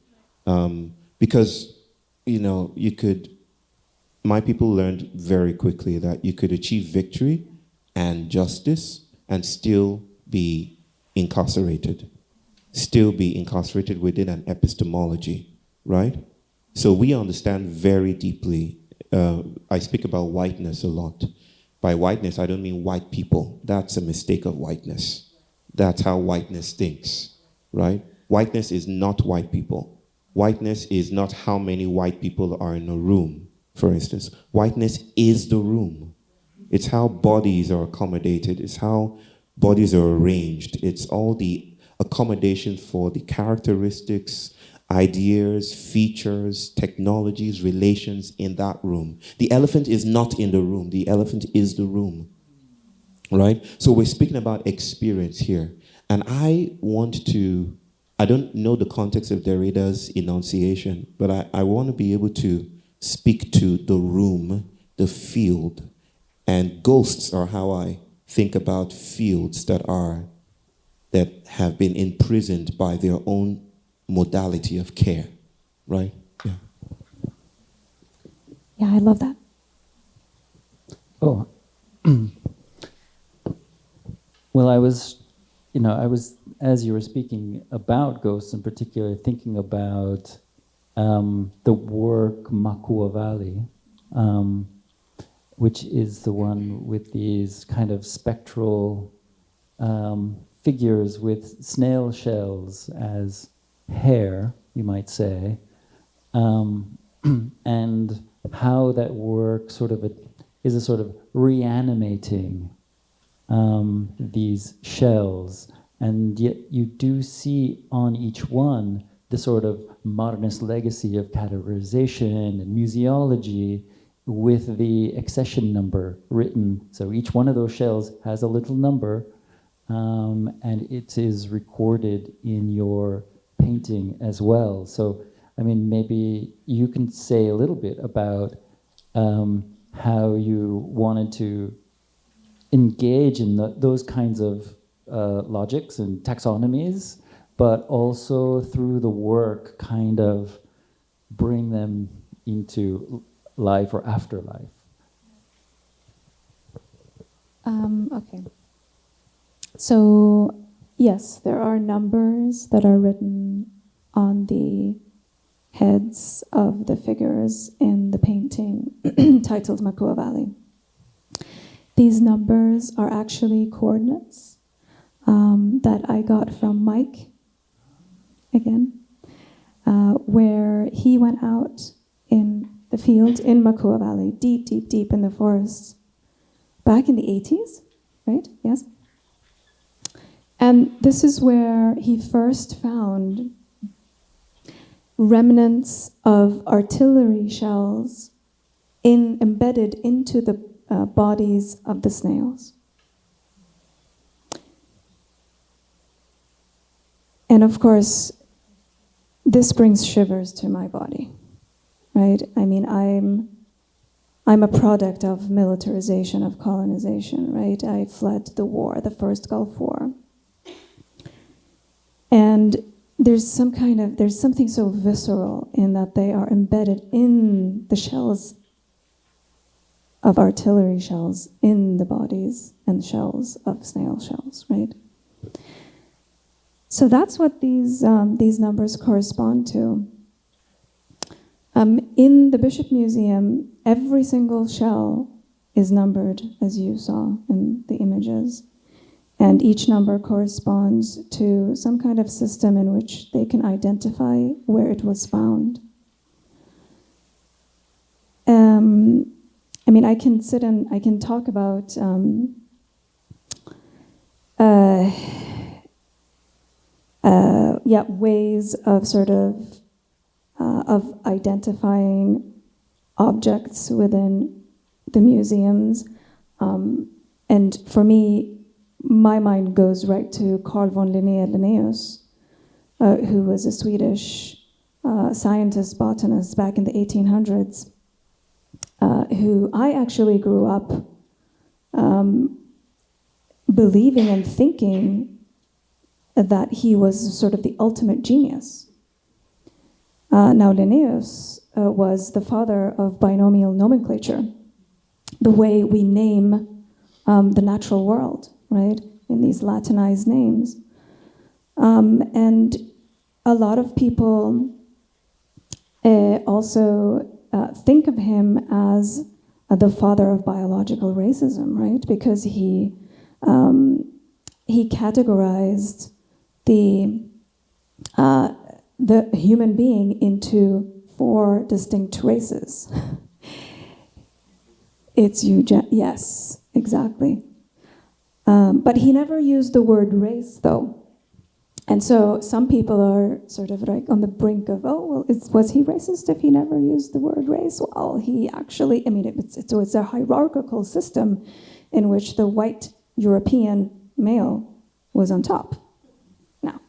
Because, my people learned very quickly that you could achieve victory and justice and still be incarcerated within an epistemology, right? So we understand very deeply, I speak about whiteness a lot. By whiteness, I don't mean white people. That's a mistake of whiteness. That's how whiteness thinks, right? Whiteness is not white people. Whiteness is not how many white people are in a room, for instance. Whiteness is the room. It's how bodies are accommodated. It's how bodies are arranged. It's all the accommodation for the characteristics, ideas, features, technologies, relations in that room. The elephant is not in the room. The elephant is the room, right? So we're speaking about experience here. And I don't know the context of Derrida's enunciation, but I want to be able to speak to the room, the field, and ghosts are how I think about fields that have been imprisoned by their own modality of care, right? Yeah. Yeah, I love that. Oh, well, I was, as you were speaking about ghosts in particular, thinking about the work Makua Valley, which is the one with these kind of spectral figures with snail shells as hair, you might say, and how that work is a sort of reanimating these shells, and yet you do see on each one the sort of modernist legacy of categorization and museology with the accession number written. So each one of those shells has a little number, and it is recorded in your painting as well. So, I mean, maybe you can say a little bit about how you wanted to engage in those kinds of logics and taxonomies, but also through the work kind of bring them into life or afterlife. Okay. So, yes, there are numbers that are written on the heads of the figures in the painting titled Makua Valley. These numbers are actually coordinates that I got from Mike, again, where he went out in the field in Makua Valley, deep, deep, deep in the forests, back in the 80s, right? Yes. And this is where he first found remnants of artillery shells embedded into the bodies of the snails. And of course, this brings shivers to my body, right? I mean, I'm a product of militarization, of colonization, right? I fled the war, the first Gulf War. And there's something so visceral in that they are embedded in the shells of artillery shells, in the bodies and shells of snail shells, right? So that's what these numbers correspond to. In the Bishop Museum, every single shell is numbered, as you saw in the images. And each number corresponds to some kind of system in which they can identify where it was found. I mean, I can talk about ways of sort of identifying objects within the museums. And for me, my mind goes right to Carl von Linnaeus, who was a Swedish scientist, botanist back in the 1800s, who I actually grew up believing and thinking that he was sort of the ultimate genius. Now, Linnaeus was the father of binomial nomenclature, the way we name the natural world, right, in these Latinized names. And a lot of people also think of him as the father of biological racism, right, because he categorized the human being into 4 distinct races. Yes, exactly. But he never used the word race, though. And so some people are sort of like on the brink of, was he racist if he never used the word race? Well, he actually, I mean, it's a hierarchical system in which the white European male was on top. Now,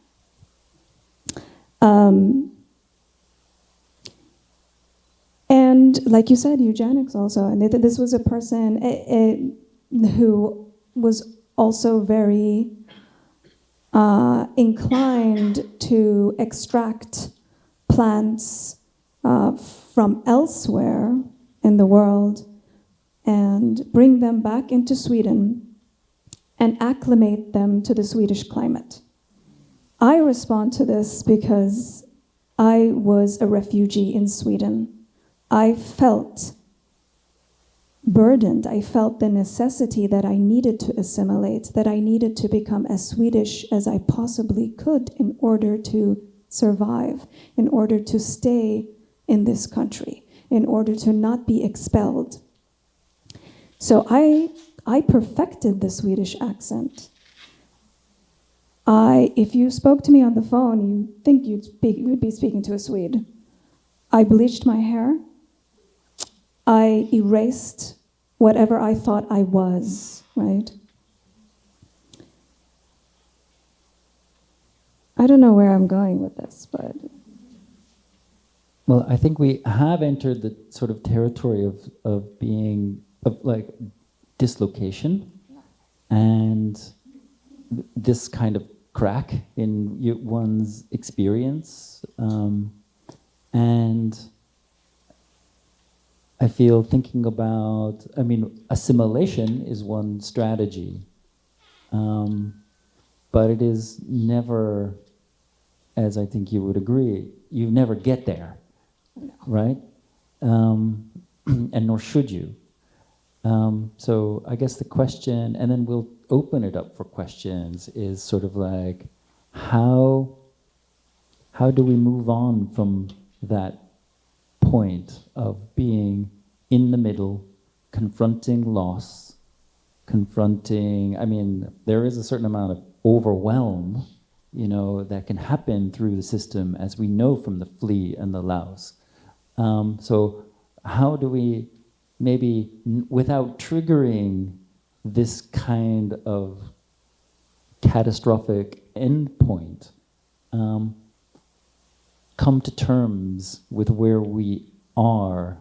and like you said, eugenics also, and this was a person who was also very inclined to extract plants from elsewhere in the world and bring them back into Sweden and acclimate them to the Swedish climate. I respond to this because I was a refugee in Sweden. I felt burdened. I felt the necessity that I needed to assimilate, that I needed to become as Swedish as I possibly could in order to survive, in order to stay in this country, in order to not be expelled. So I perfected the Swedish accent. If you spoke to me on the phone, you'd think you'd be speaking to a Swede. I bleached my hair. I erased whatever I thought I was, right? I don't know where I'm going with this, but... Well, I think we have entered the sort of territory of like dislocation and this kind of crack in one's experience. And I feel thinking about, I mean, assimilation is one strategy, but it is never, as I think you would agree, you never get there, right? And nor should you. So I guess the question, and then we'll open it up for questions, is sort of like, how do we move on from that point of being in the middle, confronting loss, I mean, there is a certain amount of overwhelm, that can happen through the system, as we know from the flea and the louse. So how do we, maybe without triggering this kind of catastrophic endpoint, come to terms with where we are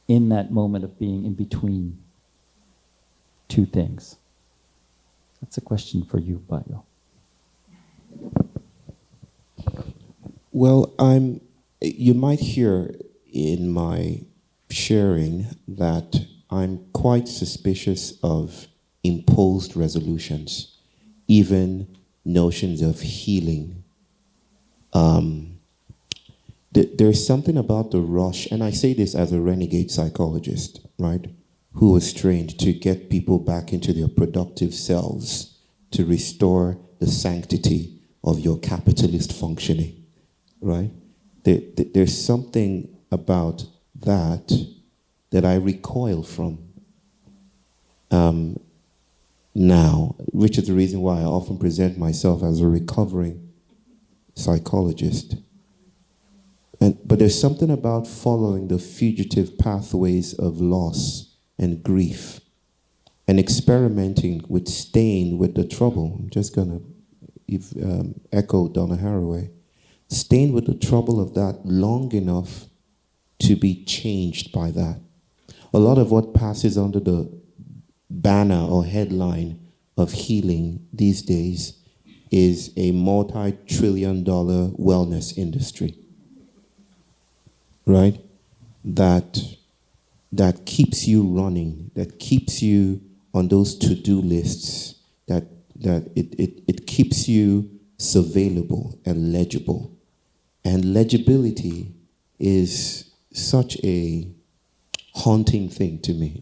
in that moment of being in between two things? That's a question for you, Báyò. Well, you might hear in my sharing that I'm quite suspicious of imposed resolutions, even notions of healing. There's something about the rush, and I say this as a renegade psychologist, right, who was trained to get people back into their productive selves to restore the sanctity of your capitalist functioning, right? There's something about that I recoil from now, which is the reason why I often present myself as a recovering psychologist. But there's something about following the fugitive pathways of loss and grief and experimenting with staying with the trouble. I'm just going to echo Donna Haraway. Staying with the trouble of that long enough to be changed by that. A lot of what passes under the banner or headline of healing these days is a multi-trillion-dollar wellness industry, right? That keeps you running, that keeps you on those to-do lists, that it keeps you surveillable and legible. And legibility is such a haunting thing to me.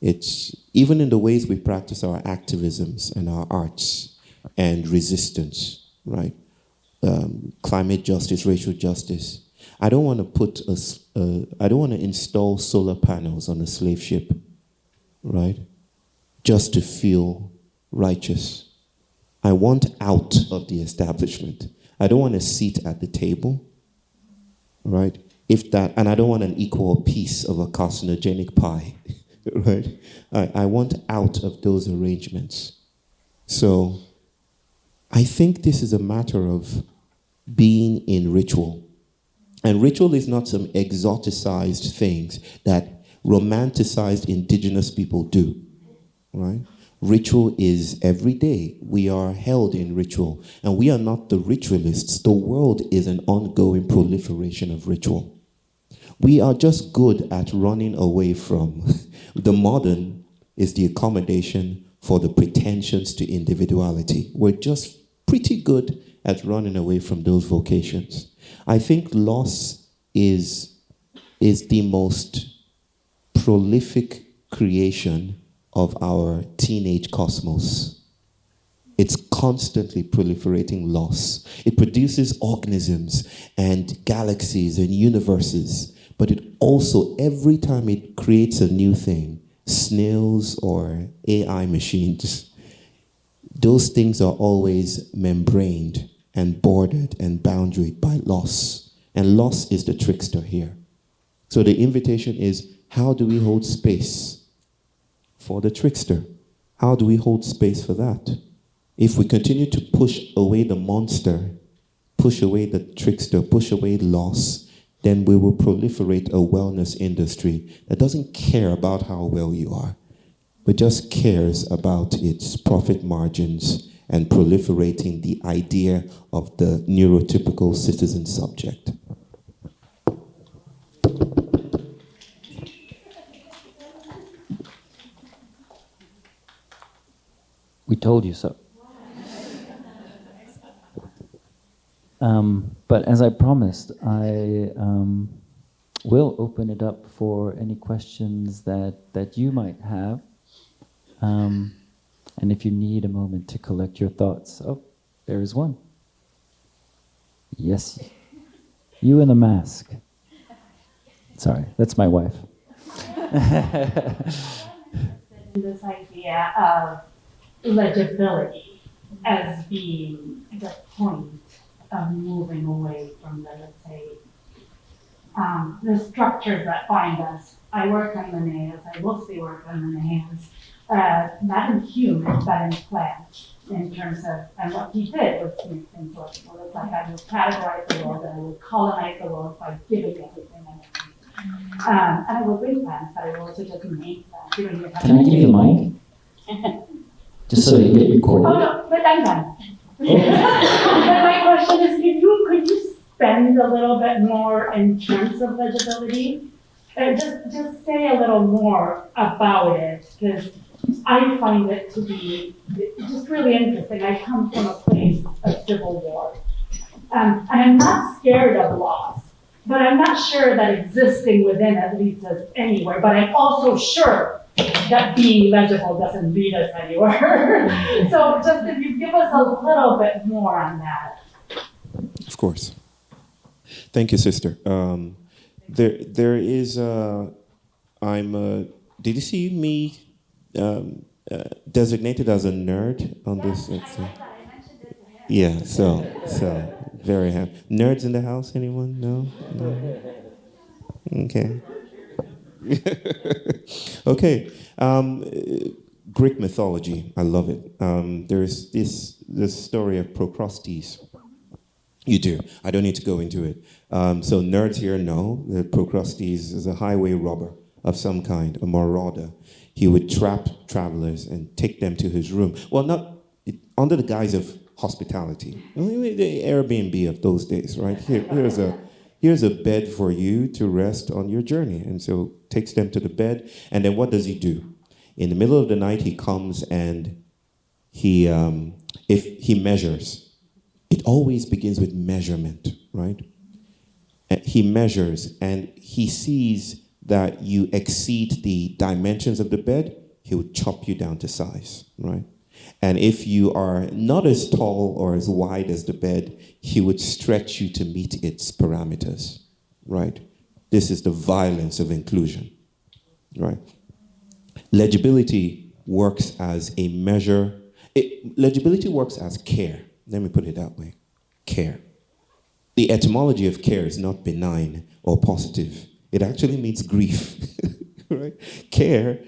It's even in the ways we practice our activisms and our arts and resistance, right? Climate justice, racial justice. I don't want to install solar panels on a slave ship, right? Just to feel righteous. I want out of the establishment. I don't want a seat at the table, right? And I don't want an equal piece of a carcinogenic pie, right? I want out of those arrangements. So I think this is a matter of being in ritual. And ritual is not some exoticized things that romanticized indigenous people do, right? Ritual is every day. We are held in ritual. And we are not the ritualists. The world is an ongoing proliferation of ritual. We are just good at running away from. The modern is the accommodation for the pretensions to individuality. We're just pretty good at running away from those vocations. I think loss is the most prolific creation of our teenage cosmos. It's constantly proliferating loss. It produces organisms and galaxies and universes, but it also, every time it creates a new thing, snails or AI machines, those things are always membraned and bordered and boundaried by loss. And loss is the trickster here. So the invitation is, how do we hold space for the trickster? How do we hold space for that? If we continue to push away the monster, push away the trickster, push away loss, then we will proliferate a wellness industry that doesn't care about how well you are, but just cares about its profit margins and proliferating the idea of the neurotypical citizen subject. We told you so. But as I promised, I will open it up for any questions that you might have. And if you need a moment to collect your thoughts. Oh, there is one. Yes. You in the mask. Sorry, that's my wife. This idea of legibility as being the point of moving away from the, let's say, the structures that bind us. I work on the nails, I mostly work on the nails, not in humans, but in plants, in terms of, and what he did was to make things workable. It's like I would categorize the world and I would colonize the world by giving everything and everything. And I will bring plans, but I will also just make plans. You don't even have Can I give you the mic? Just so you get recorded. Oh, no, but I'm done. But my question is, could you spend a little bit more in terms of legibility? Just say a little more about it, because I find it to be just really interesting. I come from a place of civil war, and I'm not scared of loss, but I'm not sure that existing within it leads us anywhere. But I'm also sure that being legible doesn't lead us anywhere. So just if you give us a little bit more on that. Of course. Thank you, sister. There is, did you see me designated as a nerd on this? I mentioned it to him. Yeah, so very happy. Nerds in the house, anyone? No? Okay. Okay. Greek mythology, I love it. There's this story of Procrustes. You do. I don't need to go into it. So nerds here know that Procrustes is a highway robber of some kind, a marauder. He would trap travelers and take them to his room. Well, not under the guise of hospitality. The Airbnb of those days, right? Here's a bed for you to rest on your journey. And so takes them to the bed. And then what does he do? In the middle of the night, he comes and if he measures. It always begins with measurement, right? He measures and he sees that you exceed the dimensions of the bed, he would chop you down to size, right? And if you are not as tall or as wide as the bed, he would stretch you to meet its parameters, right? This is the violence of inclusion, right? Legibility works as a measure. Legibility works as care. Let me put it that way. Care. The etymology of care is not benign or positive. It actually means grief. Right? Care,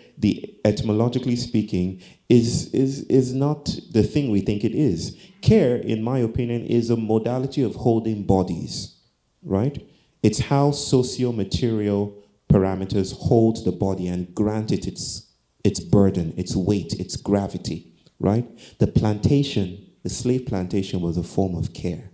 etymologically speaking, is not the thing we think it is. Care, in my opinion, is a modality of holding bodies. Right? It's how socio-material parameters hold the body and grant it its burden, its weight, its gravity. Right? The slave plantation was a form of care.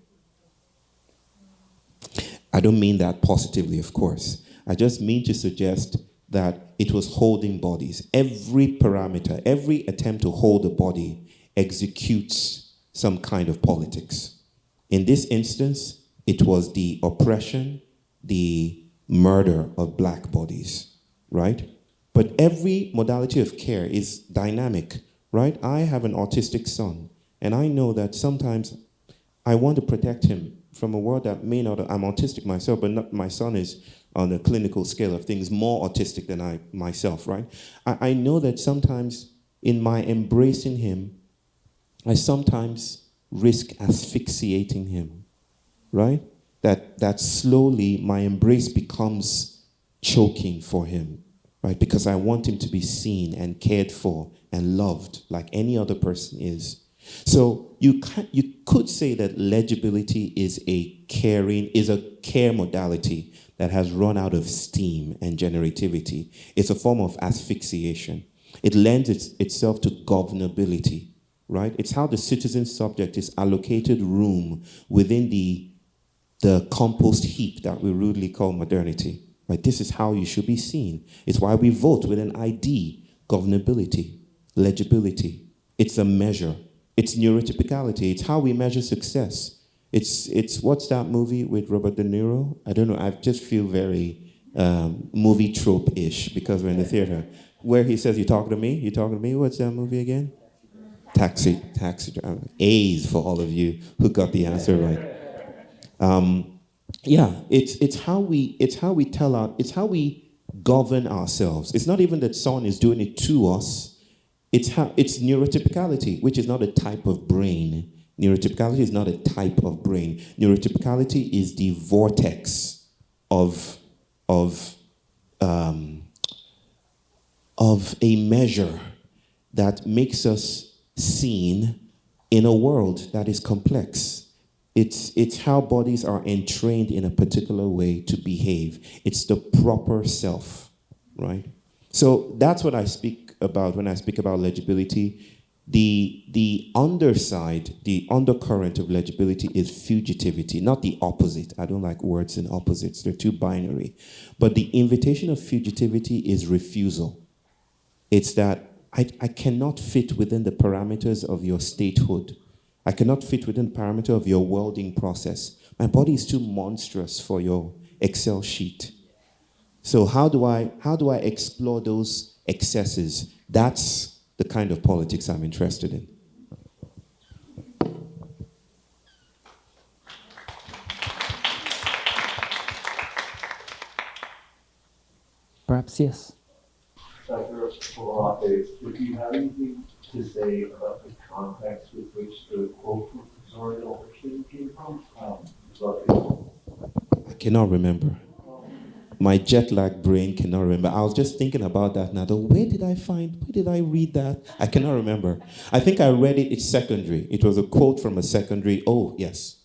I don't mean that positively, of course. I just mean to suggest that it was holding bodies. Every parameter, every attempt to hold a body executes some kind of politics. In this instance, it was the oppression, the murder of black bodies, right? But every modality of care is dynamic, right? I have an autistic son. And I know that sometimes I want to protect him from a world that may not, I'm autistic myself, but not, my son is on a clinical scale of things more autistic than I myself, right? I know that sometimes in my embracing him, I sometimes risk asphyxiating him, right? That slowly my embrace becomes choking for him, right? Because I want him to be seen and cared for and loved like any other person is. So you could say that legibility is a care modality that has run out of steam and generativity. It's a form of asphyxiation. It lends itself to governability, right? It's how the citizen subject is allocated room within the compost heap that we rudely call modernity. Right? This is how you should be seen. It's why we vote with an ID, governability, legibility. It's a measure. It's neurotypicality. It's how we measure success. It's what's that movie with Robert De Niro? I don't know. I just feel very movie trope-ish because we're in the theater. Where he says, "You talking to me? You talking to me?" What's that movie again? Taxi. A's for all of you who got the answer right. Yeah, it's how we govern ourselves. It's not even that someone is doing it to us. It's neurotypicality, which is not a type of brain. Neurotypicality is not a type of brain. Neurotypicality is the vortex of a measure that makes us seen in a world that is complex. It's how bodies are entrained in a particular way to behave. It's the proper self, right? So that's what I speak about when I speak about legibility. The underside, the undercurrent of legibility is fugitivity, not the opposite. I don't like words and opposites. They're too binary. But the invitation of fugitivity is refusal. It's that I cannot fit within the parameters of your statehood. I cannot fit within the parameter of your welding process. My body is too monstrous for your Excel sheet. So how do I explore those excesses? That's the kind of politics I'm interested in. Perhaps yes. Dr. Akómoláfé, would you have anything to say about the context with which the quote from Zoriel came from? I cannot remember. My jet lag brain cannot remember. I was just thinking about that now. Where did I read that? I cannot remember. I think I read it, it's secondary. It was a quote from a secondary, oh yes.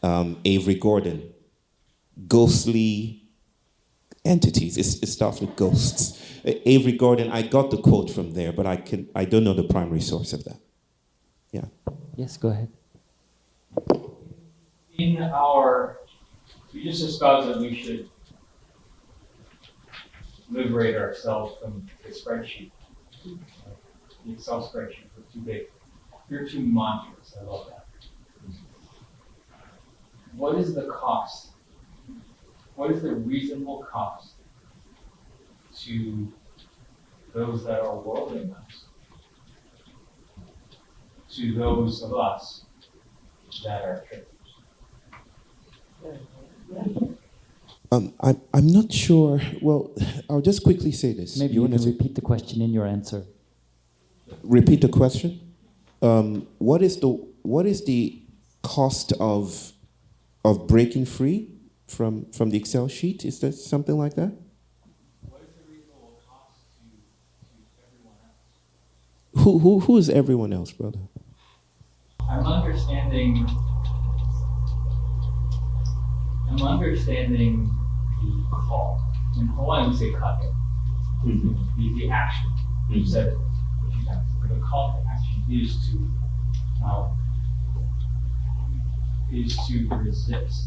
Avery Gordon. Ghostly entities. It starts with ghosts. Avery Gordon, I got the quote from there, but I don't know the primary source of that. Yeah. Yes, go ahead. We just espoused that we should liberate ourselves from the spreadsheet. The Excel spreadsheet was too big. You're too monstrous. I love that. What is the cost? What is the reasonable cost to those that are worldly us? To those of us that are tricksters? I'm not sure. Well, I'll just quickly say this. Maybe you can repeat the question in your answer. Repeat the question. What is the cost of breaking free from the Excel sheet? Is that something like that? What is the reasonable cost to everyone else? Who is everyone else, brother? I'm understanding the call. In Hawaiian, we say kake. The action. You said it a few times. The call to action is to resist.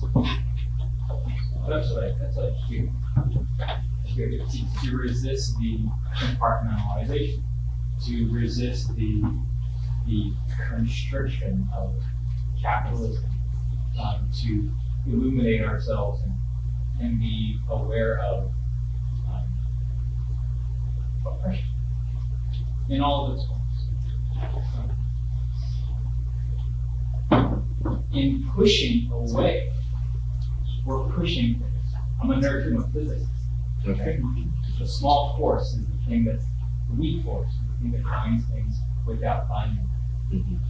That's what I hear. To resist the compartmentalization, to resist the constriction of capitalism, to illuminate ourselves and be aware of oppression in all of its forms. In pushing away, we're pushing things. I'm a nerd from a physicist. Okay. The small force is the thing that's the weak force, is the thing that binds things without binding.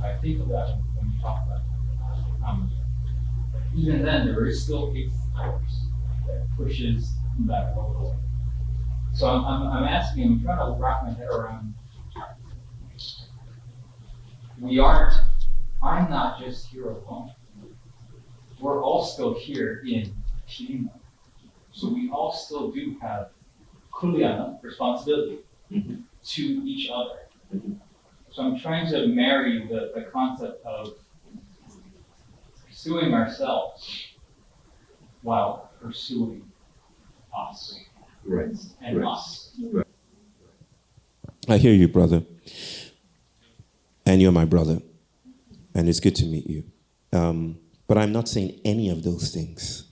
I think of that when you talk about it. Even then, there is still a force that pushes that world away. So I'm asking, I'm trying to wrap my head around. I'm not just here alone. We're all still here in team. So we all still do have kuleana, responsibility, to each other. So I'm trying to marry the concept of pursuing ourselves while pursuing us. Right. And us. Right. I hear you, brother. And you're my brother. And it's good to meet you. But I'm not saying any of those things.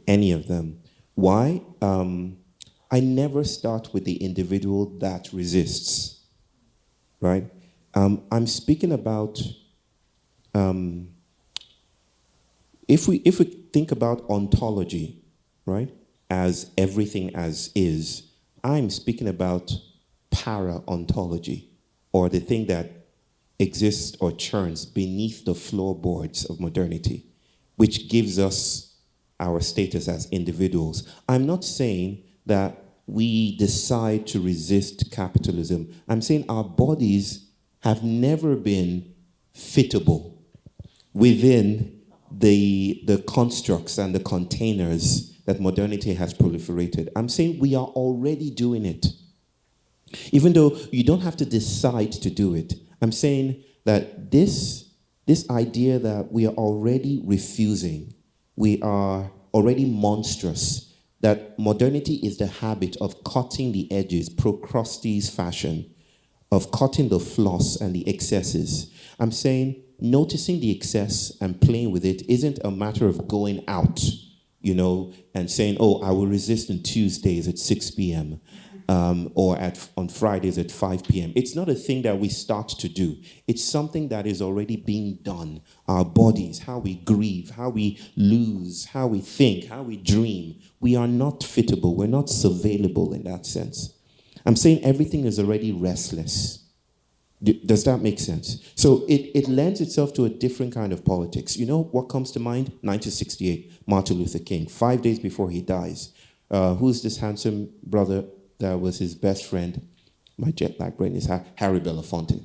Any of them. Why? I never start with the individual that resists. Right? I'm speaking about if we think about ontology, right, as everything as is, I'm speaking about para-ontology, or the thing that exists or churns beneath the floorboards of modernity, which gives us our status as individuals. I'm not saying that we decide to resist capitalism. I'm saying our bodies have never been fittable within the constructs and the containers that modernity has proliferated. I'm saying we are already doing it. Even though you don't have to decide to do it. I'm saying that this idea that we are already refusing, we are already monstrous, that modernity is the habit of cutting the edges, Procrustes fashion, of cutting the floss and the excesses. I'm saying noticing the excess and playing with it isn't a matter of going out, and saying, oh, I will resist on Tuesdays at 6 p.m. Or on Fridays at 5 p.m. It's not a thing that we start to do. It's something that is already being done. Our bodies, how we grieve, how we lose, how we think, how we dream. We are not fittable. We're not surveillable in that sense. I'm saying everything is already restless. Does that make sense? So it lends itself to a different kind of politics. You know what comes to mind? 1968, Martin Luther King, 5 days before he dies. Who's this handsome brother that was his best friend? My jet lag brain is Harry Belafonte.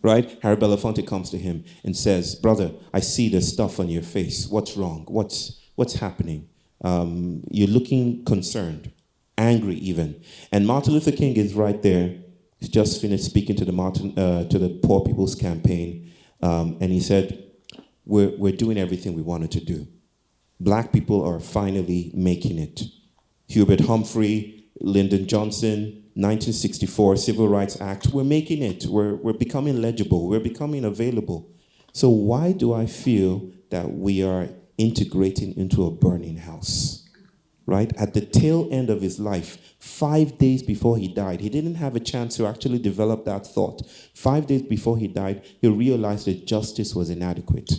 Right? Harry Belafonte comes to him and says, brother, I see the stuff on your face. What's wrong? What's happening? You're looking concerned, angry even. And Martin Luther King is right there. He's just finished speaking to the Poor People's Campaign. And he said, we're doing everything we wanted to do. Black people are finally making it. Hubert Humphrey, Lyndon Johnson, 1964 Civil Rights Act, we're making it. We're becoming legible. We're becoming available. So why do I feel that we are integrating into a burning house? Right? At the tail end of his life, 5 days before he died, he didn't have a chance to actually develop that thought. 5 days before he died, he realized that justice was inadequate,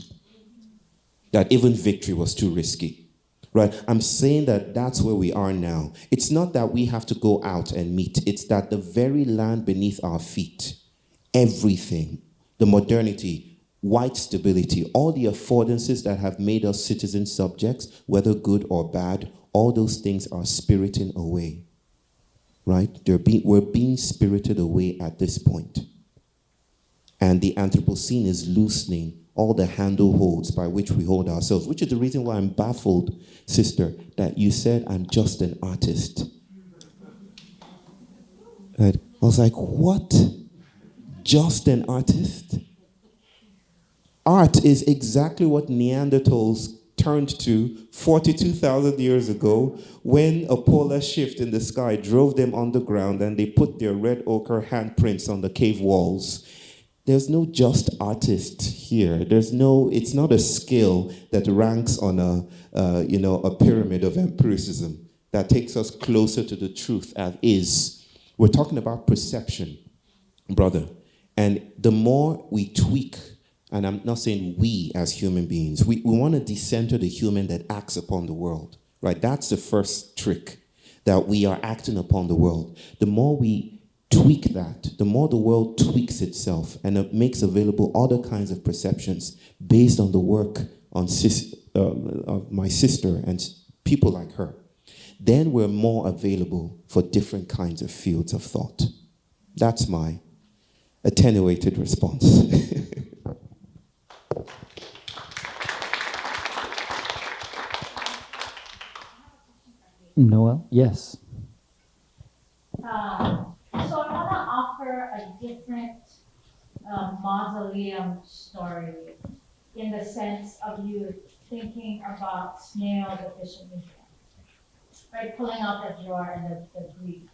that even victory was too risky. Right? I'm saying that that's where we are now. It's not that we have to go out and meet. It's that the very land beneath our feet, everything, the modernity, white stability, all the affordances that have made us citizen subjects, whether good or bad, all those things are spiriting away. Right? We're being spirited away at this point. And the Anthropocene is loosening all the handleholds by which we hold ourselves, which is the reason why I'm baffled, sister, that you said I'm just an artist. Right? I was like, what? Just an artist? Art is exactly what Neanderthals turned to 42,000 years ago when a polar shift in the sky drove them underground and they put their red ochre handprints on the cave walls. There's no just artist here. It's not a skill that ranks on a pyramid of empiricism that takes us closer to the truth as is. We're talking about perception, brother. And the more we tweak, and I'm not saying we as human beings, we want to decenter the human that acts upon the world, right? That's the first trick, that we are acting upon the world. The more we tweak that, the more the world tweaks itself and it makes available other kinds of perceptions based on the work of my sister and people like her. Then we're more available for different kinds of fields of thought. That's my attenuated response. Noel? Yes. So I want to offer a different mausoleum story in the sense of you thinking about snails efficiently, right? Pulling out that drawer and the grief.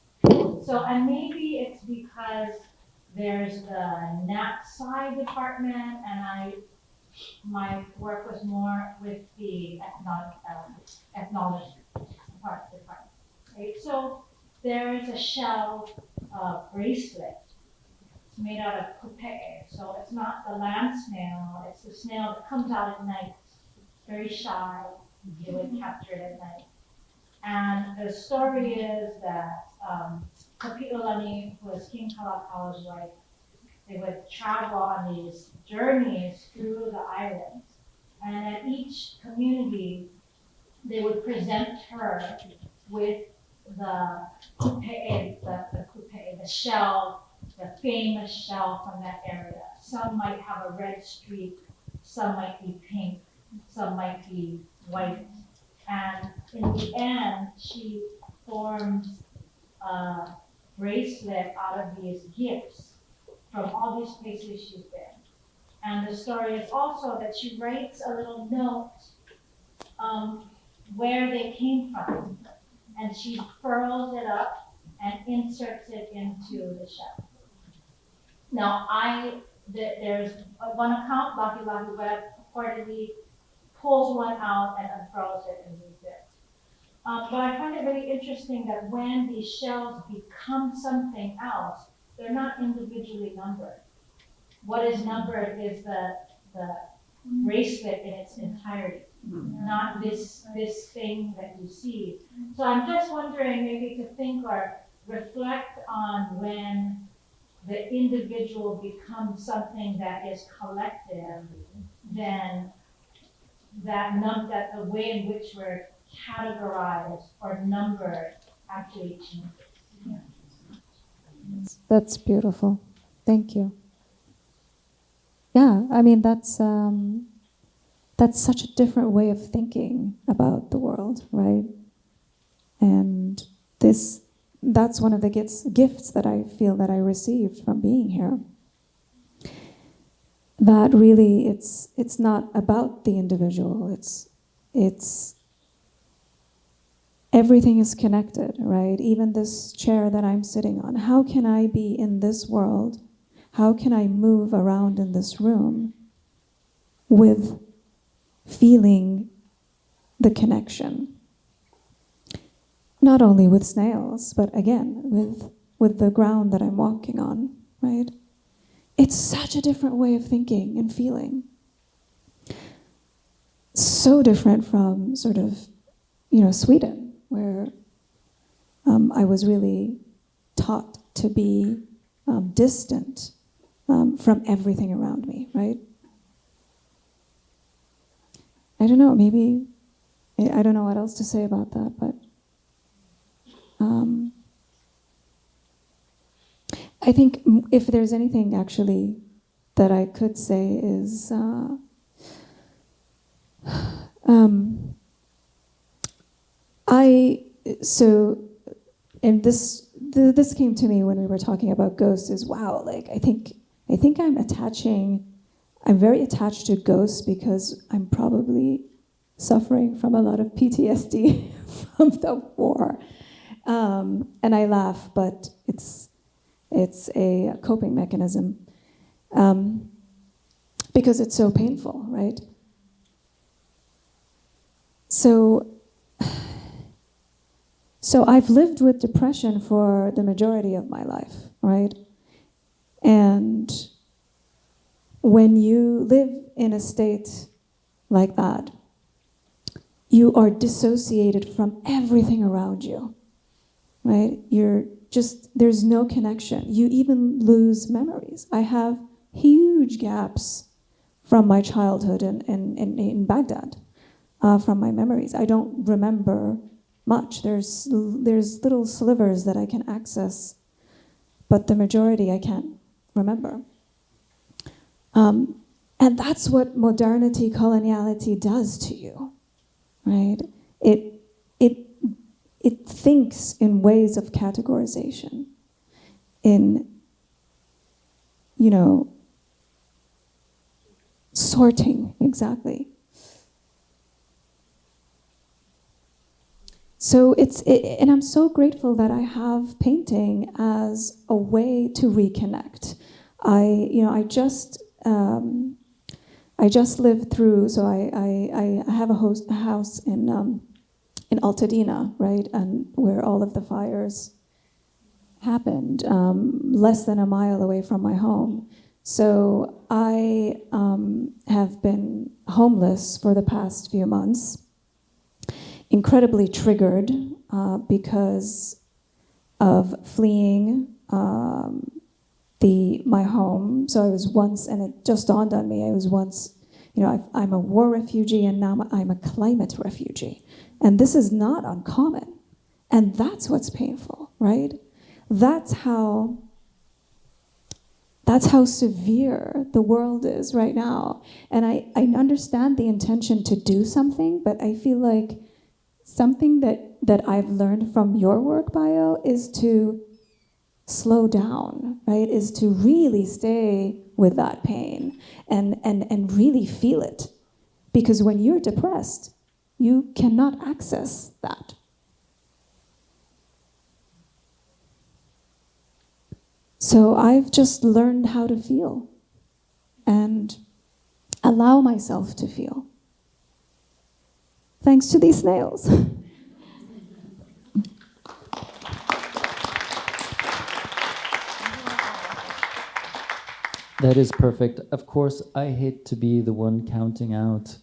So, and maybe it's because there's the knapsack department, and my work was more with the ethnology department, right? So there is a shell bracelet. It's made out of coupe, so it's not the land snail, it's the snail that comes out at night, very shy, you would capture it at night. And the story is that Kapi'olani, who was King Kalakau's wife, they would travel on these journeys through the islands. And at each community, they would present her with the coupe, the shell, the famous shell from that area. Some might have a red streak, some might be pink, some might be white. And in the end, she forms a bracelet out of these gifts from all these places she's been. And the story is also that she writes a little note where they came from. And she furls it up and inserts it into the shell. Now, there's one account, Báyò Web, reportedly pulls one out and unfurls it and reads it. But I find it really interesting that when these shells become something else, they're not individually numbered. What is numbered is the bracelet in its entirety, not this thing that you see. So I'm just wondering maybe to think or reflect on when the individual becomes something that is collective, then that the way in which we're categorized or numbered actually changes. Yeah. That's beautiful. Thank you. Yeah, I mean that's such a different way of thinking about the world, right? And that's one of the gifts that I feel that I received from being here. That really it's not about the individual. It's everything is connected, right? Even this chair that I'm sitting on. How can I be in this world? How can I move around in this room with feeling the connection? Not only with snails, but again, with the ground that I'm walking on, right? It's such a different way of thinking and feeling. So different from sort of, Sweden, where I was really taught to be distant from everything around me, right? I don't know, maybe, I don't know what else to say about that, but I think if there's anything actually that I could say is and this came to me when we were talking about ghosts is wow, like I think I'm very attached to ghosts because I'm probably suffering from a lot of PTSD from the war. And I laugh, but it's a coping mechanism because it's so painful, right? So I've lived with depression for the majority of my life, right? And when you live in a state like that, you are dissociated from everything around you, right? There's no connection. You even lose memories. I have huge gaps from my childhood in Baghdad, from my memories. I don't remember much. There's little slivers that I can access, but the majority I can't remember. And that's what modernity, coloniality does to you, right? It thinks in ways of categorization, in, sorting, exactly. So and I'm so grateful that I have painting as a way to reconnect. I just lived through, so I have a house in Altadena, right, and where all of the fires happened, less than a mile away from my home. So I have been homeless for the past few months, incredibly triggered because of fleeing my home. So I was once, and it just dawned on me, I was once, I'm a war refugee and now I'm a climate refugee. And this is not uncommon. And that's what's painful, right? That's how That's how severe the world is right now. And I understand the intention to do something, but I feel like something that I've learned from your work, Báyò, is to slow down, right? Is to really stay with that pain and really feel it. Because when you're depressed, you cannot access that. So I've just learned how to feel and allow myself to feel. Thanks to these snails. That is perfect. Of course, I hate to be the one counting out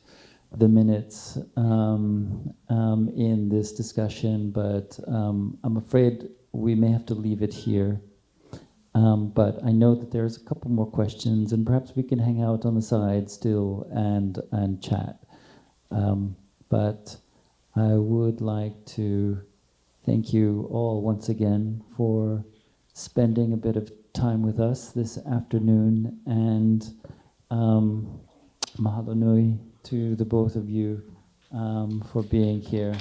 the minutes in this discussion, but I'm afraid we may have to leave it here. But I know that there's a couple more questions, and perhaps we can hang out on the side still and chat. But I would like to thank you all once again for spending a bit of time with us this afternoon, and mahalo nui to the both of you for being here.